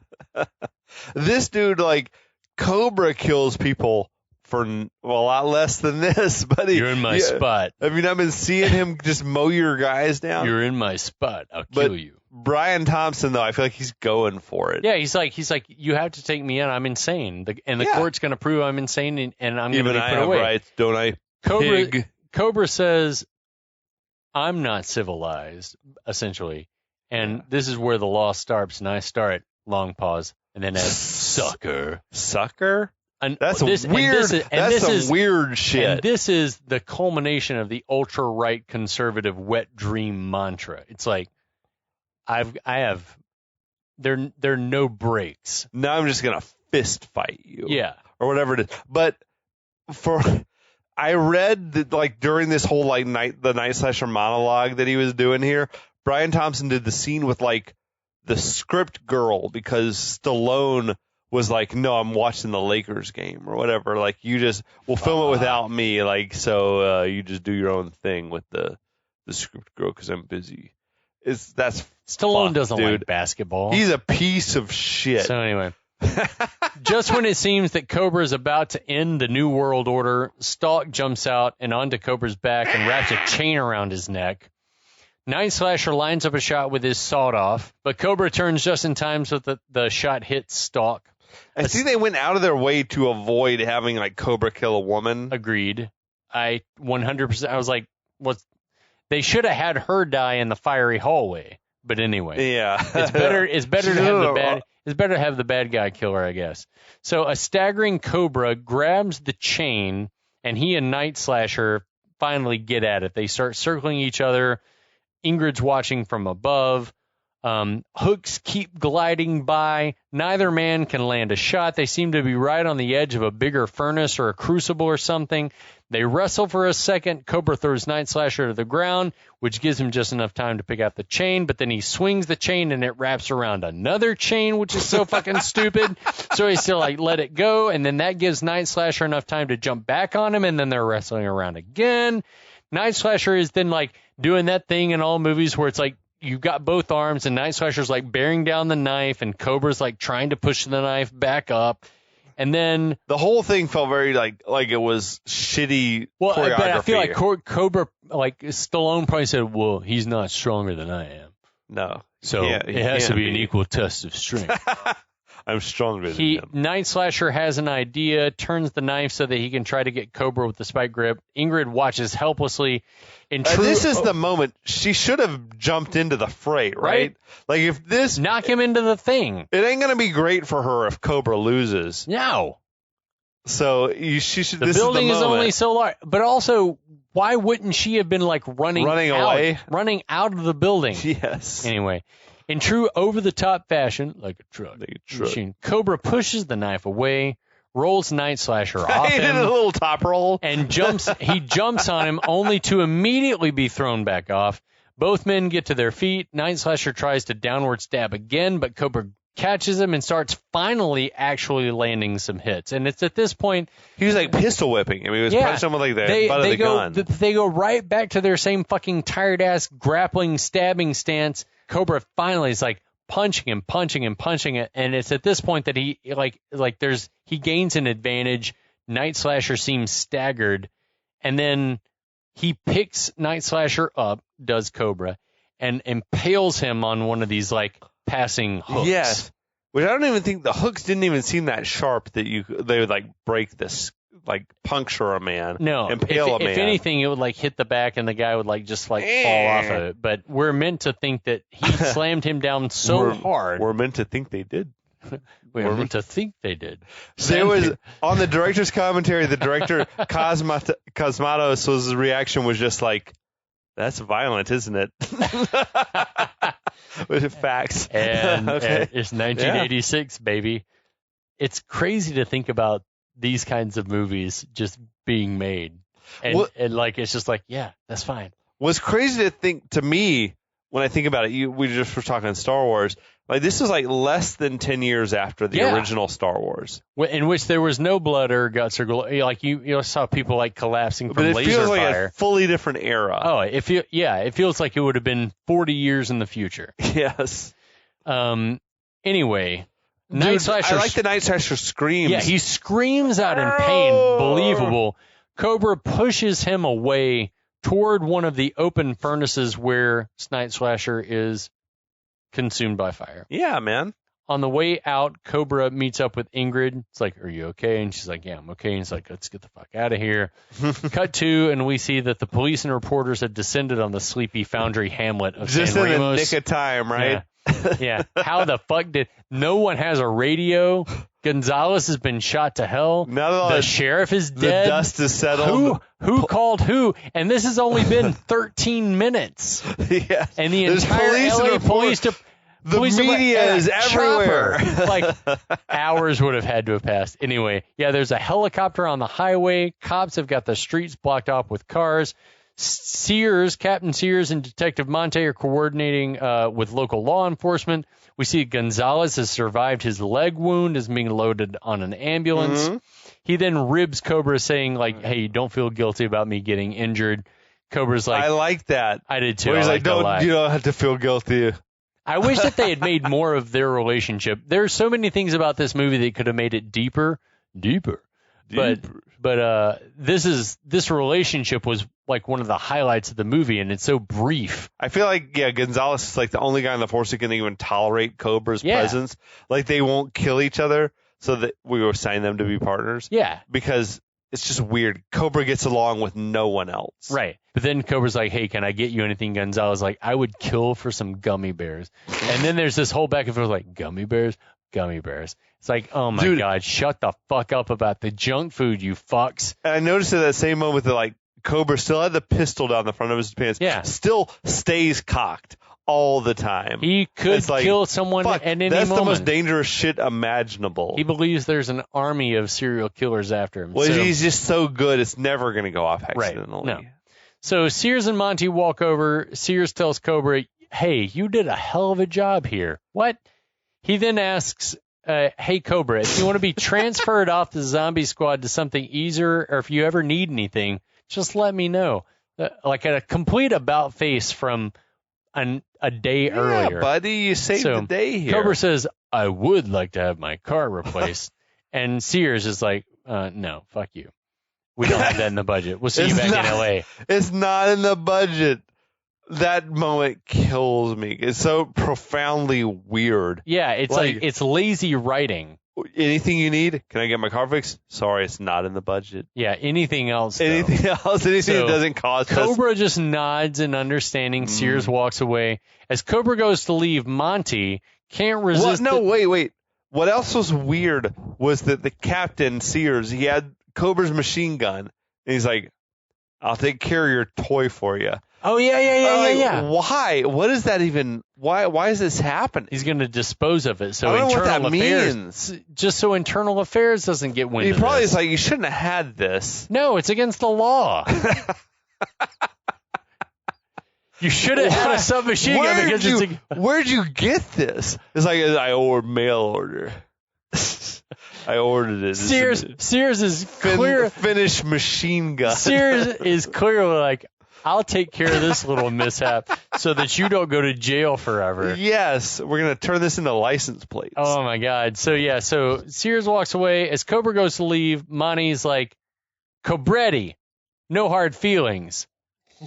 This dude, like, Cobra kills people for a lot less than this, buddy. You're in my spot. Have you not been seeing him just mow your guys down? You're in my spot. I'll kill you. Brian Thompson, though, I feel like he's going for it. Yeah, he's like, you have to take me in. I'm insane, and the court's going to prove I'm insane, and I'm going to be put away. Even I have rights, don't I? Cobra says, I'm not civilized, essentially, and this is where the law starts, and I start. Long pause, and then adds sucker. Sucker? That's weird. Weird shit. And this is the culmination of the ultra right conservative wet dream mantra. It's like there are no breaks. Now I'm just gonna fist fight you. Yeah. Or whatever it is. But I read that like during this whole like the Night Slasher monologue that he was doing here, Brian Thompson did the scene with like the script girl because Stallone was like, no, I'm watching the Lakers game or whatever. Like, we'll film it without me. Like, so you just do your own thing with the script girl because I'm busy. Stallone doesn't like basketball. He's a piece of shit. So anyway, just when it seems that Cobra is about to end the New World Order, Stalk jumps out and onto Cobra's back and wraps a chain around his neck. Night Slasher lines up a shot with his sawed-off, but Cobra turns just in time so that the shot hits Stalk. I see they went out of their way to avoid having, like, Cobra kill a woman. Agreed. I 100%. I was like, they should have had her die in the fiery hallway. But anyway. Yeah. It's better to have the bad guy kill her, I guess. So a staggering Cobra grabs the chain, and he and Night Slasher finally get at it. They start circling each other. Ingrid's watching from above. Hooks keep gliding by. Neither man can land a shot. They seem to be right on the edge of a bigger furnace or a crucible or something. They wrestle for a second. Cobra throws Night Slasher to the ground, which gives him just enough time to pick out the chain, but then he swings the chain and it wraps around another chain, which is so fucking stupid. So he's still like, let it go, and then that gives Night Slasher enough time to jump back on him, and then they're wrestling around again. Night Slasher is then like doing that thing in all movies where it's like you've got both arms and Night Slasher's like bearing down the knife and Cobra's like trying to push the knife back up. And then the whole thing felt very like it was shitty choreography. But I feel like Cobra, like Stallone probably said, well, he's not stronger than I am. No. So it has to be an equal test of strength. I'm stronger than him. Night Slasher has an idea, turns the knife so that he can try to get Cobra with the spike grip. Ingrid watches helplessly. This is the moment she should have jumped into the fray, right? Like if this... Knock him into the thing. It ain't going to be great for her if Cobra loses. No. So she should... The building is only so large. But also, why wouldn't she have been like running away? Running out of the building. Yes. Anyway. In true over-the-top fashion, like a truck machine, Cobra pushes the knife away, rolls Night Slasher off him. He did a little top roll. And he jumps on him only to immediately be thrown back off. Both men get to their feet. Night Slasher tries to downward stab again, but Cobra catches him and starts finally actually landing some hits. And it's at this point... He was like pistol whipping. I mean, he was punching him with like the butt of the gun. They go right back to their same fucking tired-ass grappling, stabbing stance. Cobra finally is like punching it, and it's at this point that he he gains an advantage. Night Slasher seems staggered, and then he picks Night Slasher up, does Cobra, and impales him on one of these like passing hooks. Yes, which I don't even think the hooks didn't even seem that sharp that they would like break this. Like puncture a man, impale a man. If anything, it would like hit the back, and the guy would like just like fall off of it. But we're meant to think that he slammed him down hard. We're meant to think they did. We're meant to think they did. So it was on the director's commentary. The director Cosmatos his reaction was just like, "That's violent, isn't it?" With facts, and it's 1986, baby. It's crazy to think about these kinds of movies just being made. And like, it's just like, yeah, that's fine. What's crazy to think to me when I think about it, we just were talking Star Wars, like this was like less than 10 years after the original Star Wars. In which there was no blood or guts or like you saw people like collapsing from laser fire. But it feels like a fully different era. Oh, it feels like it would have been 40 years in the future. Yes. Anyway, Night Slasher. I like the Night Slasher screams. Yeah, he screams out in pain. Believable. Cobra pushes him away toward one of the open furnaces where Night Slasher is consumed by fire. Yeah, man. On the way out, Cobra meets up with Ingrid. It's like, are you okay? And she's like, yeah, I'm okay. And he's like, let's get the fuck out of here. Cut to, and we see that the police and reporters have descended on the sleepy foundry hamlet of Just San Ramos. In the nick of time, right? Yeah. Yeah. How the fuck no one has a radio? Gonzalez has been shot to hell. The sheriff is dead. The dust is settled. Who called who? And this has only been 13 minutes. Yes. And the entire LA police the media is everywhere. Like hours would have had to have passed. Anyway, yeah, there's a helicopter on the highway. Cops have got the streets blocked off with cars. Captain Sears and Detective Monte are coordinating with local law enforcement. We see Gonzalez has survived his leg wound, is being loaded on an ambulance. Mm-hmm. He then ribs Cobra saying like, hey, don't feel guilty about me getting injured. Cobra's like, I like that. I did too. He's like, you don't have to feel guilty. I wish that they had made more of their relationship. There's so many things about this movie that could have made it deeper. But this relationship was like one of the highlights of the movie, and it's so brief. I feel like Gonzalez is like the only guy on the force who can even tolerate Cobra's presence. Like they won't kill each other, so that we will assign them to be partners. Yeah, because it's just weird. Cobra gets along with no one else. Right. But then Cobra's like, hey, can I get you anything? Gonzalez like, I would kill for some gummy bears. And then there's this whole back and forth like, gummy bears. It's like, oh my God, shut the fuck up about the junk food, you fucks. And I noticed at that same moment that like Cobra still had the pistol down the front of his pants. Yeah. Still stays cocked all the time. He could kill someone at any moment. That's the most dangerous shit imaginable. He believes there's an army of serial killers after him. Well, he's just so good, it's never going to go off accidentally. Right. No. So Sears and Monty walk over. Sears tells Cobra, hey, you did a hell of a job here. What? He then asks, hey, Cobra, if you want to be transferred off the zombie squad to something easier, or if you ever need anything, just let me know. Like a complete about face from a day earlier. Yeah, buddy, you saved the day here. Cobra says, I would like to have my car replaced. And Sears is like, no, fuck you. We don't have that in the budget. We'll see you back in L.A. It's not in the budget. That moment kills me. It's so profoundly weird. Yeah, it's like it's lazy writing. Anything you need? Can I get my car fixed? Sorry, it's not in the budget. Yeah, anything else? Anything that doesn't cost Cobra just nods in understanding. Sears walks away. As Cobra goes to leave, Monty can't resist. Wait. What else was weird was that the captain, Sears, he had Cobra's machine gun, and he's like, I'll take care of your toy for you. Oh, yeah. Why? What is that even? Why is this happening? He's going to dispose of it. So I don't know internal what that affairs, means. Just so internal affairs doesn't get wind of this. He probably is like, you shouldn't have had this. No, it's against the law. You should have had a submachine gun because where'd you get this? It's like I ordered mail order. I ordered it. Sears is clear. Finished machine gun. Sears is clearly like, I'll take care of this little mishap so that you don't go to jail forever. Yes, we're going to turn this into license plates. Oh, my God. So Sears walks away. As Cobra goes to leave, Monty's like, Cobretti, no hard feelings.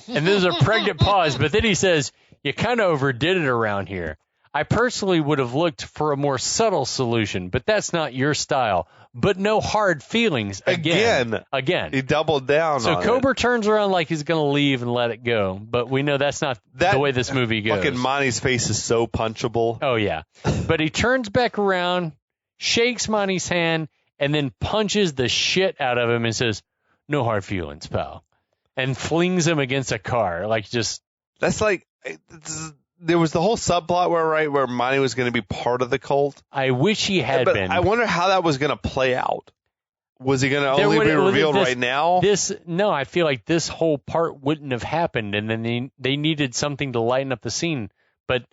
And there's a pregnant pause, but then he says, you kind of overdid it around here. I personally would have looked for a more subtle solution, but that's not your style. But no hard feelings again. He doubled down on it. So Cobra turns around like he's going to leave and let it go. But we know that's not the way this movie goes. Fucking Monty's face is so punchable. Oh, yeah. But he turns back around, shakes Monty's hand, and then punches the shit out of him and says, no hard feelings, pal. And flings him against a car. That's like... There was the whole subplot where Monty was going to be part of the cult. I wish he had been. I wonder how that was going to play out. Was he going to only be revealed right now? No, I feel like this whole part wouldn't have happened, and then they needed something to lighten up the scene. But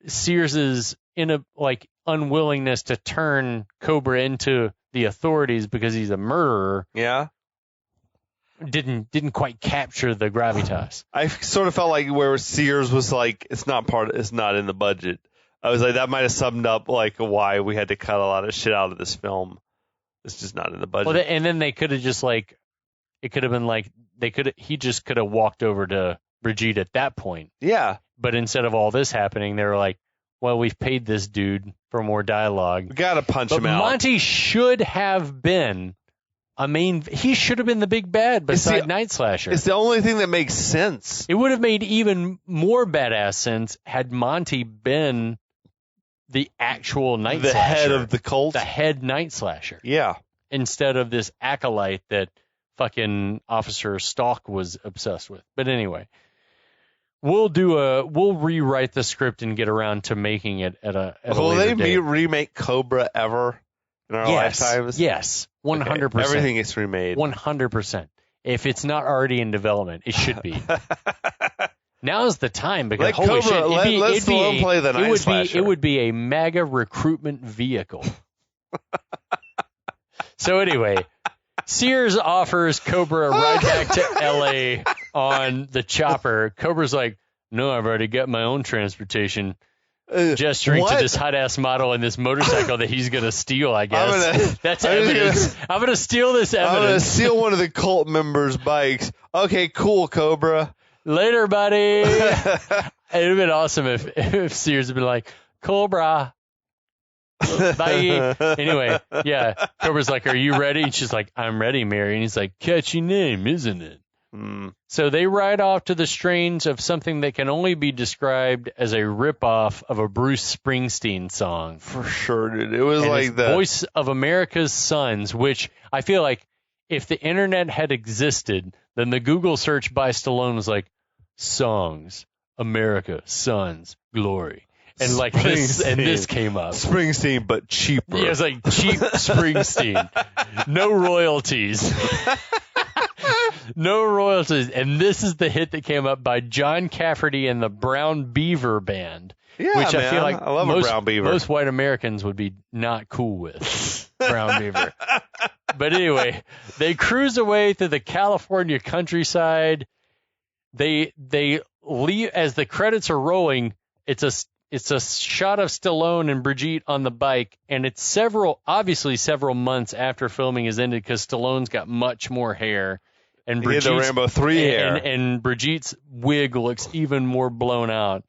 Sears's unwillingness to turn Cobra into the authorities because he's a murderer. Yeah. Didn't quite capture the gravitas. I sort of felt like where Sears was like, it's not in the budget. I was like, that might have summed up like why we had to cut a lot of shit out of this film. It's just not in the budget. Well, and then they could have just it could have been he just could have walked over to Brigitte at that point. Yeah. But instead of all this happening, they were like, well, we've paid this dude for more dialogue. We got to punch him out. Monty should have been he should have been the big bad beside Night Slasher. It's the only thing that makes sense. It would have made even more badass sense had Monty been the actual Night Slasher. The head of the cult. The head Night Slasher. Yeah. Instead of this acolyte that fucking Officer Stalk was obsessed with. But anyway, we'll rewrite the script and get around to making it at a later date. Remake Cobra ever in our lifetimes? Yes. 100%. Okay. Everything gets remade. 100%. If it's not already in development, it should be. Now's the time because holy shit, it would be a mega recruitment vehicle. So anyway, Sears offers Cobra a ride back to L.A. on the chopper. Cobra's like, no, I've already got my own transportation. Gesturing to this hot-ass model and this motorcycle that he's going to steal, I guess. That's evidence. I'm going to steal this evidence. I'm going to steal one of the cult members' bikes. Okay, cool, Cobra. Later, buddy. It would have been awesome if Sears had been like, Cobra. Bye. Anyway, yeah. Cobra's like, are you ready? And she's like, I'm ready, Mary. And he's like, catchy name, isn't it? So they ride off to the strains of something that can only be described as a ripoff of a Bruce Springsteen song. For sure, dude. It was like the Voice of America's Sons, which I feel like if the internet had existed, then the Google search by Stallone was like, songs America, sons, glory. And like this came up. Springsteen, but cheaper. Yeah, it's like cheap Springsteen. No royalties. No royalties. And this is the hit that came up by John Cafferty and the Brown Beaver Band. Yeah, which man. I feel like I love a Brown Beaver. Most white Americans would be not cool with Brown Beaver. But anyway, they cruise away through the California countryside. They leave as the credits are rolling. It's a shot of Stallone and Brigitte on the bike, and it's obviously several months after filming has ended because Stallone's got much more hair. And he had the Rambo 3 hair. And Brigitte's wig looks even more blown out.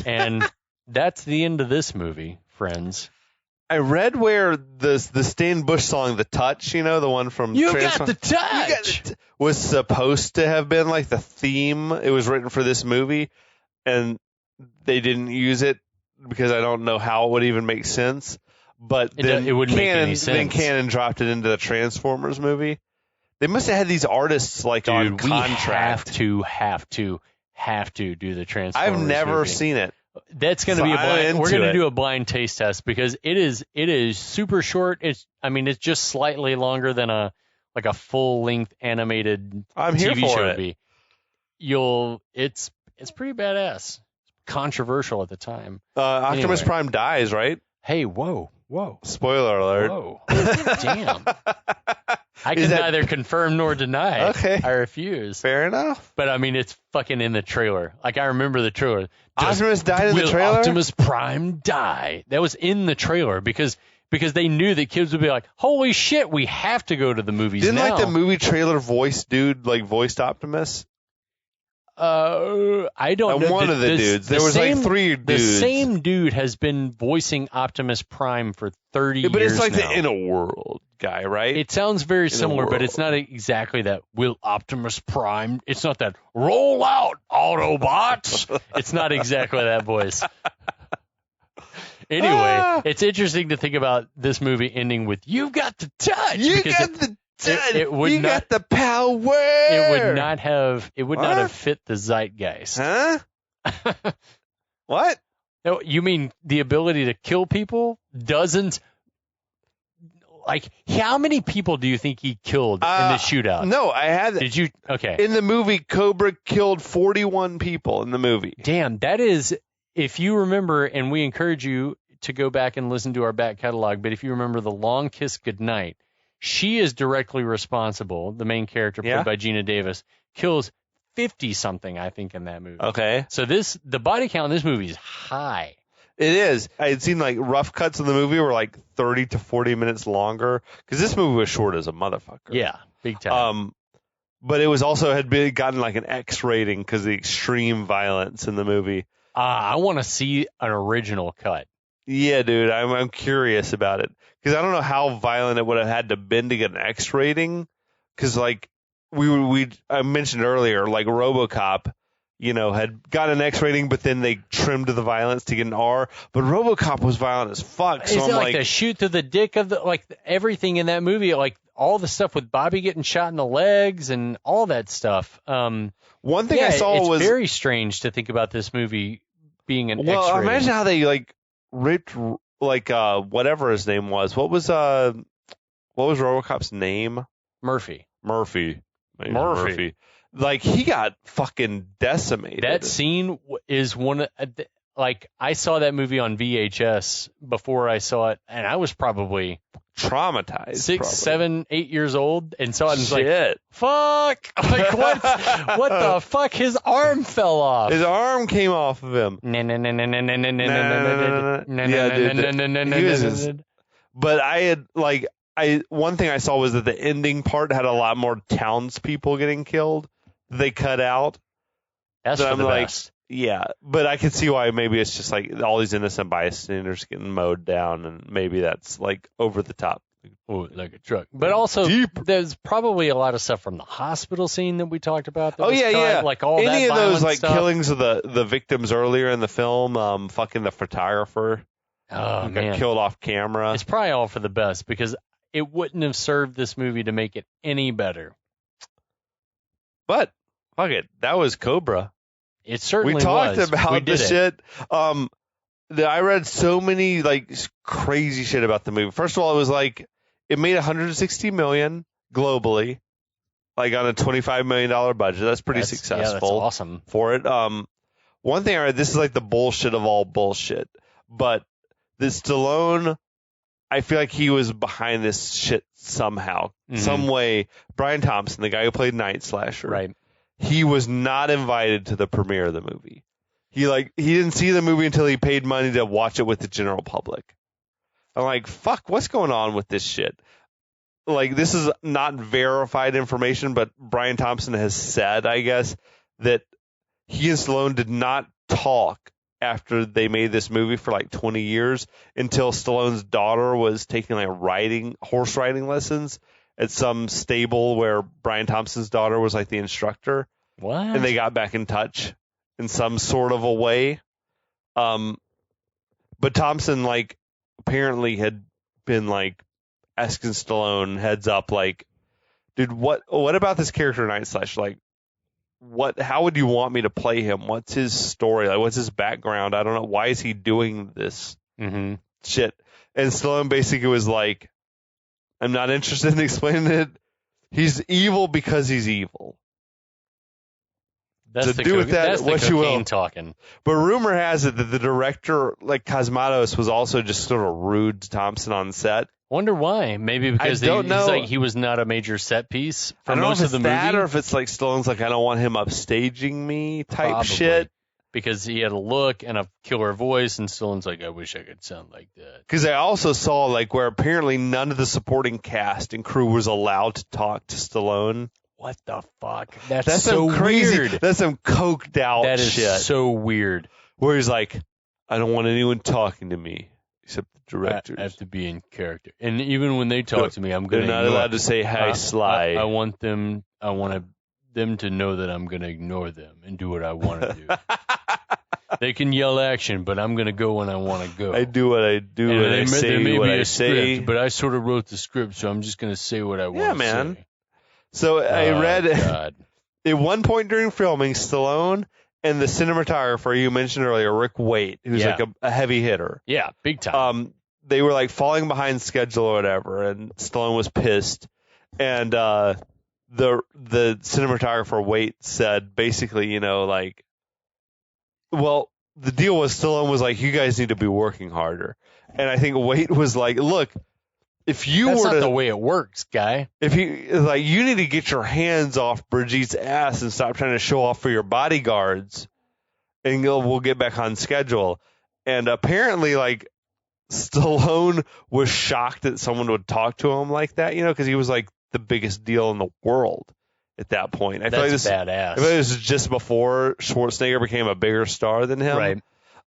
And that's the end of this movie, friends. I read where the Stan Bush song, The Touch, the one from You Got the Touch! Was supposed to have been like the theme. It was written for this movie, and they didn't use it because I don't know how it would even make sense. But then it wouldn't make any sense. Then Cannon dropped it into the Transformers movie. They must have had these artists on contract. We have to do the Transformers I've never movie. seen it. That's going to be a blind. We're going to do a blind taste test because it is super short. It's just slightly longer than a full length animated TV show would be. It's pretty badass. Controversial at the time. Optimus Prime dies, right? Hey, whoa. Spoiler alert. Whoa. Damn. I can neither confirm nor deny. Okay. I refuse. Fair enough. But I mean, it's fucking in the trailer. Like, I remember the trailer. Optimus died in the trailer? Will Optimus Prime die? That was in the trailer because they knew that kids would be like, holy shit, we have to go to the movies now. Didn't, the movie trailer voiced Optimus? I don't know. One of the dudes. There was 3 dudes. The same dude has been voicing Optimus Prime for 30 years now. But it's like the In a World guy, right? It sounds very similar, but it's not exactly that. Will Optimus Prime? It's not that. Roll out, Autobots. It's not exactly that voice. Anyway, it's interesting to think about this movie ending with "You've got the touch." You got the touch. It would got the power. It would not have fit the zeitgeist. Huh? What? No, you mean the ability to kill people doesn't. Like, how many people do you think he killed in the shootout? No, I had. Did you? Okay. In the movie, Cobra killed 41 people in the movie. Damn, that is. If you remember, and we encourage you to go back and listen to our back catalog, but if you remember The Long Kiss Goodnight, she is directly responsible. The main character, played by Gina Davis, kills 50-something, I think, in that movie. Okay. So the body count in this movie is high. It is. I had seen rough cuts of the movie were 30 to 40 minutes longer because this movie was short as a motherfucker. Yeah, big time. But it was also gotten an X rating because of the extreme violence in the movie. I want to see an original cut. Yeah, dude, I'm curious about it because I don't know how violent it would have had to been to get an X rating. Because I mentioned earlier, RoboCop, had got an X rating, but then they trimmed the violence to get an R. But RoboCop was violent as fuck. So Is it the shoot through the dick of everything in that movie, all the stuff with Bobby getting shot in the legs and all that stuff. One thing I saw was very strange to think about this movie being an X-rated. Well, imagine how they ripped whatever his name was. What was RoboCop's name? Murphy. He got fucking decimated. That scene is one of I saw that movie on VHS before I saw it, and I was probably traumatized. 6, 7, 8 years old, and saw it and was Shit. fuck! What the fuck? His arm fell off. His arm came off of him. But I had one thing I saw was that the ending part had a lot more townspeople getting killed. They cut out. That's for the best. Yeah, but I can see why maybe it's just all these innocent bystanders getting mowed down, and maybe that's over the top. Oh, like a truck. But also, there's probably a lot of stuff from the hospital scene that we talked about. That all any of those stuff. killings of the victims earlier in the film, fucking the photographer. Got killed off camera. It's probably all for the best because it wouldn't have served this movie to make it any better. But fuck it, that was Cobra. It certainly we talked was. about the shit. I read so many like crazy shit about the movie. First of all, it was like it made $160 million globally, like on a $25 million budget. That's pretty successful. Yeah, that's awesome for it. One thing I read, this is like the bullshit of all bullshit, but this Stallone, I feel like he was behind this shit somehow, some way. Brian Thompson, the guy who played Night Slasher, right? He was not invited to the premiere of the movie. He didn't see the movie until he paid money to watch it with the general public. I'm like, fuck, what's going on with this shit? Like, this is not verified information, but Brian Thompson has said, I guess, that he and Stallone did not talk after they made this movie for like 20 years until Stallone's daughter was taking like horse riding lessons at some stable where Brian Thompson's daughter was like the instructor. What? And they got back in touch in some sort of a way. But Thompson like apparently had been like asking Stallone heads up, like, dude, what about this character Night Slash? Like, how would you want me to play him? What's his story? Like, what's his background? I don't know. Why is he doing this shit? And Stallone basically was like, I'm not interested in explaining it. He's evil because he's evil. That's do with that what you will. Talking. But rumor has it that the director, like Cosmatos, was also just sort of rude to Thompson on set. Wonder why? Maybe because he was not a major set piece for most of the movie. That or if it's like Stallone's like, I don't want him upstaging me type shit. Because he had a look and a killer voice, and Stallone's like, I wish I could sound like that. Because I also saw like where apparently none of the supporting cast and crew was allowed to talk to Stallone. What the fuck? That's so crazy. Weird. That's some coked out shit. That is so weird. Where he's like, I don't want anyone talking to me except the directors. I have to be in character. And even when they talk to me, I'm going to They're not allowed to say, hi, Sly. I want them to know that I'm going to ignore them and do what I want to do. They can yell action, but I'm going to go when I want to go. I do what I do and I say what I say. Script, but I sort of wrote the script, so I'm just going to say what I want to say. Yeah, man. So I read at one point during filming, Stallone and the cinematographer you mentioned earlier, Rick Waite, who's like a heavy hitter. Yeah, big time. They were like falling behind schedule or whatever, and Stallone was pissed. And the cinematographer Waite said basically, like, well, the deal was Stallone was like, you guys need to be working harder. And I think Waite was like, look, if you That's were not to, the way it works, guy. If you need to get your hands off Brigitte's ass and stop trying to show off for your bodyguards, and we'll get back on schedule. And apparently, like, Stallone was shocked that someone would talk to him like that, because he was like the biggest deal in the world at that point. I feel like badass. I feel like this was just before Schwarzenegger became a bigger star than him. Right.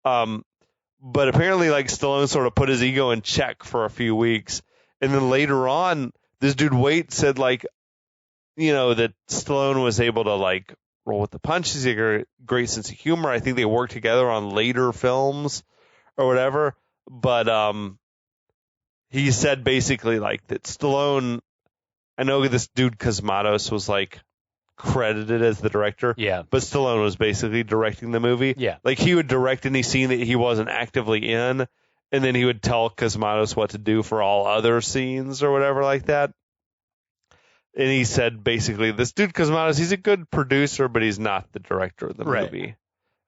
But apparently, like, Stallone sort of put his ego in check for a few weeks. And then later on, this dude Waite said, like, that Stallone was able to, like, roll with the punches. He had a great sense of humor. I think they worked together on later films or whatever. But he said basically, like, that Stallone, I know this dude Cosmatos was, like, credited as the director. Yeah. But Stallone was basically directing the movie. Yeah. Like, he would direct any scene that he wasn't actively in, and then he would tell Cosmatos what to do for all other scenes or whatever like that. And he said basically, this dude Cosmatos, he's a good producer, but he's not the director of the movie.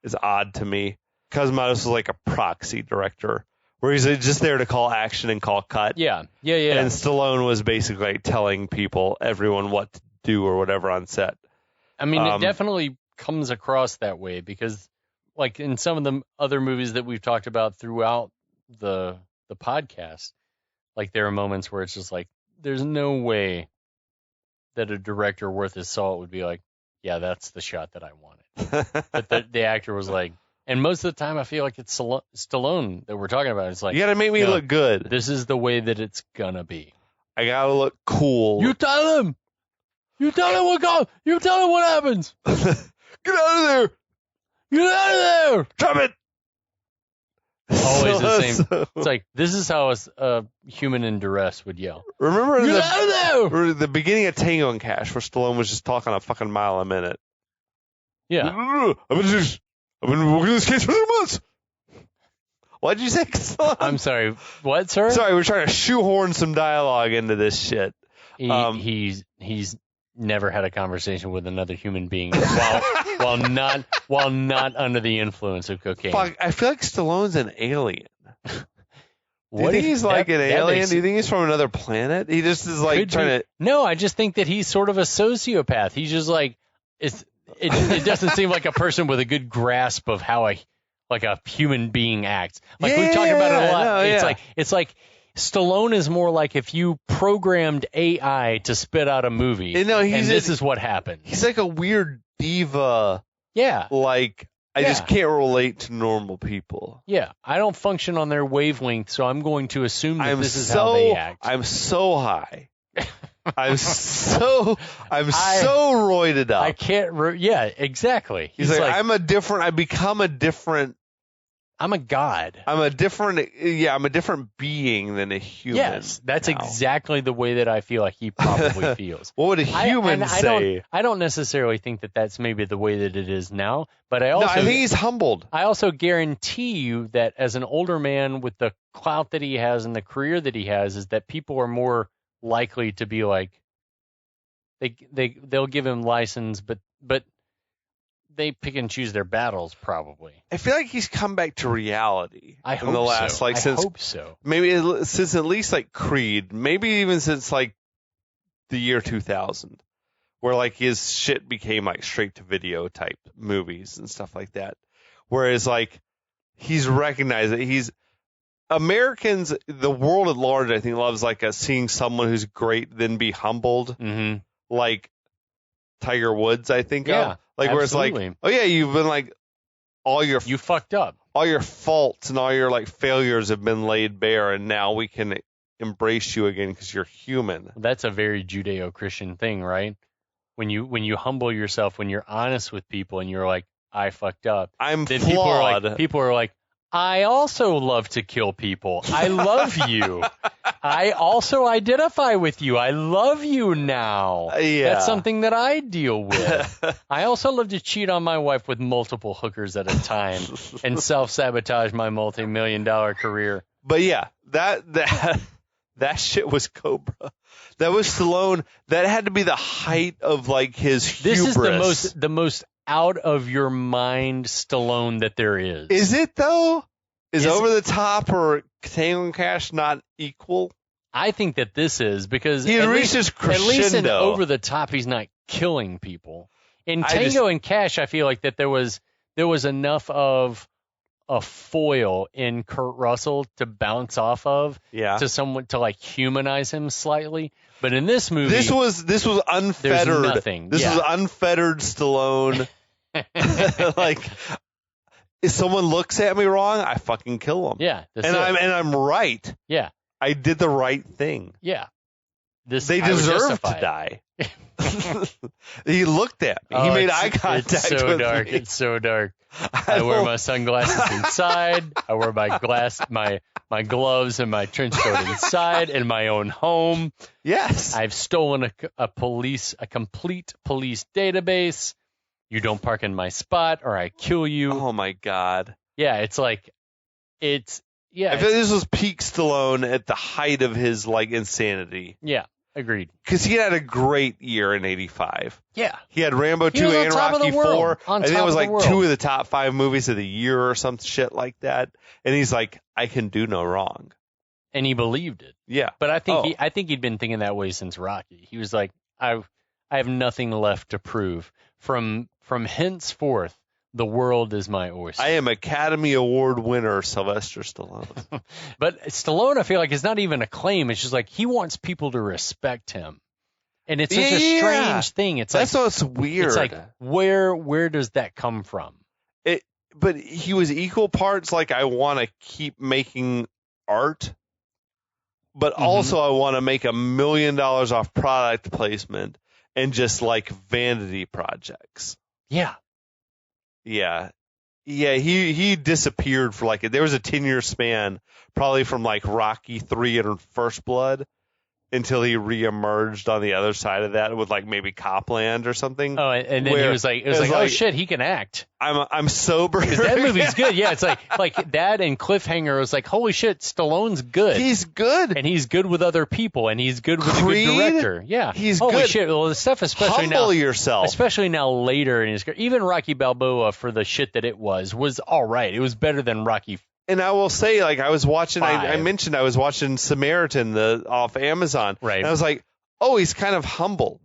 It's odd to me. Cosmatos is like a proxy director, where he's just there to call action and call cut. Yeah. And Stallone was basically like telling everyone what to do or whatever on set. I mean, it definitely comes across that way because, like, in some of the other movies that we've talked about throughout the podcast, like, there are moments where it's just like, there's no way that a director worth his salt would be like, yeah, that's the shot that I wanted. But the actor was like, and most of the time I feel like it's Stallone that we're talking about. It's like, you gotta make me look good. This is the way that it's gonna be. I gotta look cool. You tell him what happens. Get out of there. Get out of there. Drop it. Always the same. It's like, this is how a human in duress would yell. Remember Get out of there! The beginning of Tango and Cash, where Stallone was just talking a fucking mile a minute. Yeah. I've been working this case for 3 months. What'd you say? I'm sorry. What, sir? Sorry, we're trying to shoehorn some dialogue into this shit. He's never had a conversation with another human being while not under the influence of cocaine. Fuck, I feel like Stallone's an alien. Do you What think if he's like an that alien? Do you think he's from another planet? He just is like trying to. No, I just think that he's sort of a sociopath. He's just like it doesn't seem like a person with a good grasp of how a human being acts. Like we talk about it a lot. No, it's like Stallone is more like if you programmed AI to spit out a movie. And this is what happened. He's like a weird diva. Yeah. Like I just can't relate to normal people. Yeah, I don't function on their wavelength, so I'm going to assume that this is how they act. I'm so high. I'm so roided up. I can't. Yeah, exactly. He's like I become a different. I'm a god. I'm a different being than a human. Yes, that's exactly the way that I feel like he probably feels. What would a human say? I don't necessarily think that that's maybe the way that it is now, but I think he's humbled. I also guarantee you that as an older man with the clout that he has and the career that he has, is that people are more likely to be like, they'll give him license, but they pick and choose their battles, probably. I feel like he's come back to reality. I hope so. Maybe since at least like Creed, maybe even since like the year 2000, where like his shit became like straight to video type movies and stuff like that. Whereas like he's recognized that Americans, the world at large, I think loves like seeing someone who's great then be humbled, like Tiger Woods. I think of. Like where it's like, oh yeah, you've been like you fucked up. All your faults and all your like failures have been laid bare, and now we can embrace you again because you're human. That's a very Judeo-Christian thing, right? When you humble yourself, when you're honest with people, and you're like, I fucked up. I'm flawed. People are like, I also love to kill people. I love you. I also identify with you. I love you now. Yeah. That's something that I deal with. I also love to cheat on my wife with multiple hookers at a time and self-sabotage my multi-million-dollar career. But yeah, that shit was Cobra. That was Stallone. That had to be the height of like his hubris. This is the most out of your mind Stallone that there is. Is it though? Is Over the Top or Tango & Cash not equal? I think that this is because he reaches crescendo. At least in Over the Top, he's not killing people. In Tango and Cash, I feel like that there was enough of a foil in Kurt Russell to bounce off of, to someone to like humanize him slightly. But in this movie, this was unfettered. There's nothing. This was unfettered Stallone. Like, if someone looks at me wrong, I fucking kill them. Yeah, I'm right. Yeah, I did the right thing. Yeah, they deserve to die. He looked at me. He made eye contact. It's so with dark. Me. It's so dark. I wear my sunglasses inside. I wear my gloves and my trench coat inside in my own home. Yes, I've stolen a complete police database. You don't park in my spot or I kill you. Oh my God. Yeah, I feel like this was peak Stallone at the height of his like insanity. Yeah, agreed. Because he had a great year in '85. Yeah. He had Rambo 2 and Rocky 4. I think it was like 2 of the top 5 movies of the year or some shit like that. And he's like, I can do no wrong. And he believed it. Yeah. But I think he'd been thinking that way since Rocky. He was like, I have nothing left to prove. From henceforth, the world is my oyster. I am Academy Award winner Sylvester Stallone. But Stallone, I feel like, is not even a claim. It's just like he wants people to respect him. And it's such a strange thing. That's what's weird. It's like, where does that come from? But he was equal parts like, I want to keep making art, but also I want to make $1 million off product placement and just like vanity projects. Yeah. Yeah. Yeah, he disappeared for like there was a 10-year span, probably from like Rocky 3 and First Blood, until he reemerged on the other side of that with like maybe Copland or something. Oh, and then he was like, oh shit, he can act. I'm sober. Because that movie's good. Yeah, it's like that and Cliffhanger was like, holy shit, Stallone's good. He's good. And he's good with other people, and he's good with a good director. Yeah. He's holy good. Shit. Well, the stuff especially Humble now. yourself. Especially now later in his career. Even Rocky Balboa, for the shit that it was all right. It was better than Rocky. And I will say, like, I was watching, I 5. mentioned I was watching Samaritan off Amazon. Right. And I was like, oh, he's kind of humble.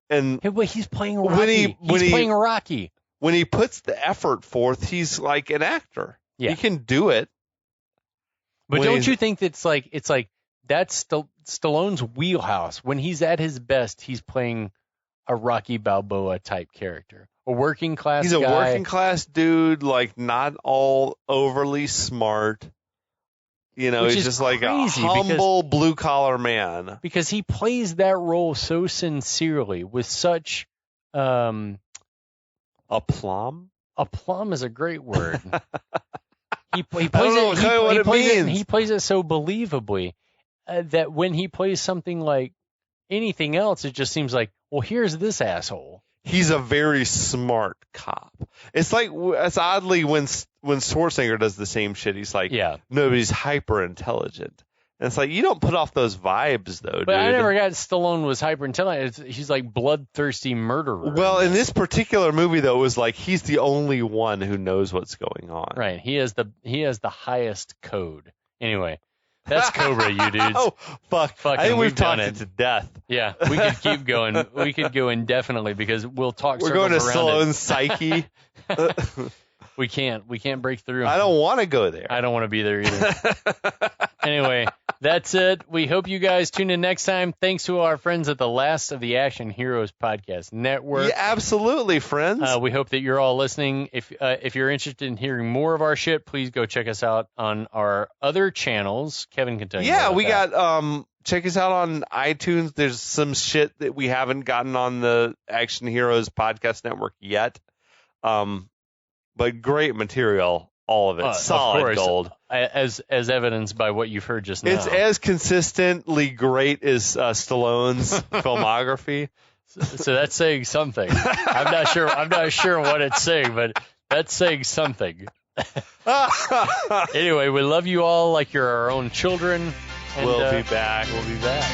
And hey, wait, he's playing Rocky. He's playing Rocky. When he puts the effort forth, he's like an actor. Yeah. He can do it. But don't you think it's like that's Stallone's wheelhouse? When he's at his best, he's playing a Rocky Balboa type character. A working class guy. He's a working class dude, like not all overly smart. You know, he's just like a humble blue collar man. Because he plays that role so sincerely with such aplomb. Aplomb is a great word. He plays He plays it so believably that when he plays something like anything else, it just seems like, well, here's this asshole. He's a very smart cop. It's like, it's oddly when Schwarzenegger does the same shit. He's like, nobody's hyper intelligent. And it's like, you don't put off those vibes, though, but dude. I never got Stallone was hyper intelligent. He's like bloodthirsty murderer. Well, in this particular movie, though, it was like he's the only one who knows what's going on. Right. He has the highest code. Anyway. That's Cobra, you dudes. Oh, fuck. Fucking, I think we've talked it to death. Yeah, we could keep going. We could go indefinitely because we'll talk We're circles going to around Stallone's psyche. We can't break through. I don't want to go there. I don't want to be there either. Anyway, that's it. We hope you guys tune in next time. Thanks to our friends at the Last of the Action Heroes Podcast Network. Yeah, absolutely, friends. We hope that you're all listening. If you're interested in hearing more of our shit, please go check us out on our other channels. Kevin can tell you. Yeah, we got check us out on iTunes. There's some shit that we haven't gotten on the Action Heroes Podcast Network yet. But great material, all of it. Solid gold. As evidenced by what you've heard just now. It's as consistently great as Stallone's filmography. So that's saying something. I'm not sure what it's saying, but that's saying something. Anyway, we love you all like you're our own children. And, we'll be back. We'll be back.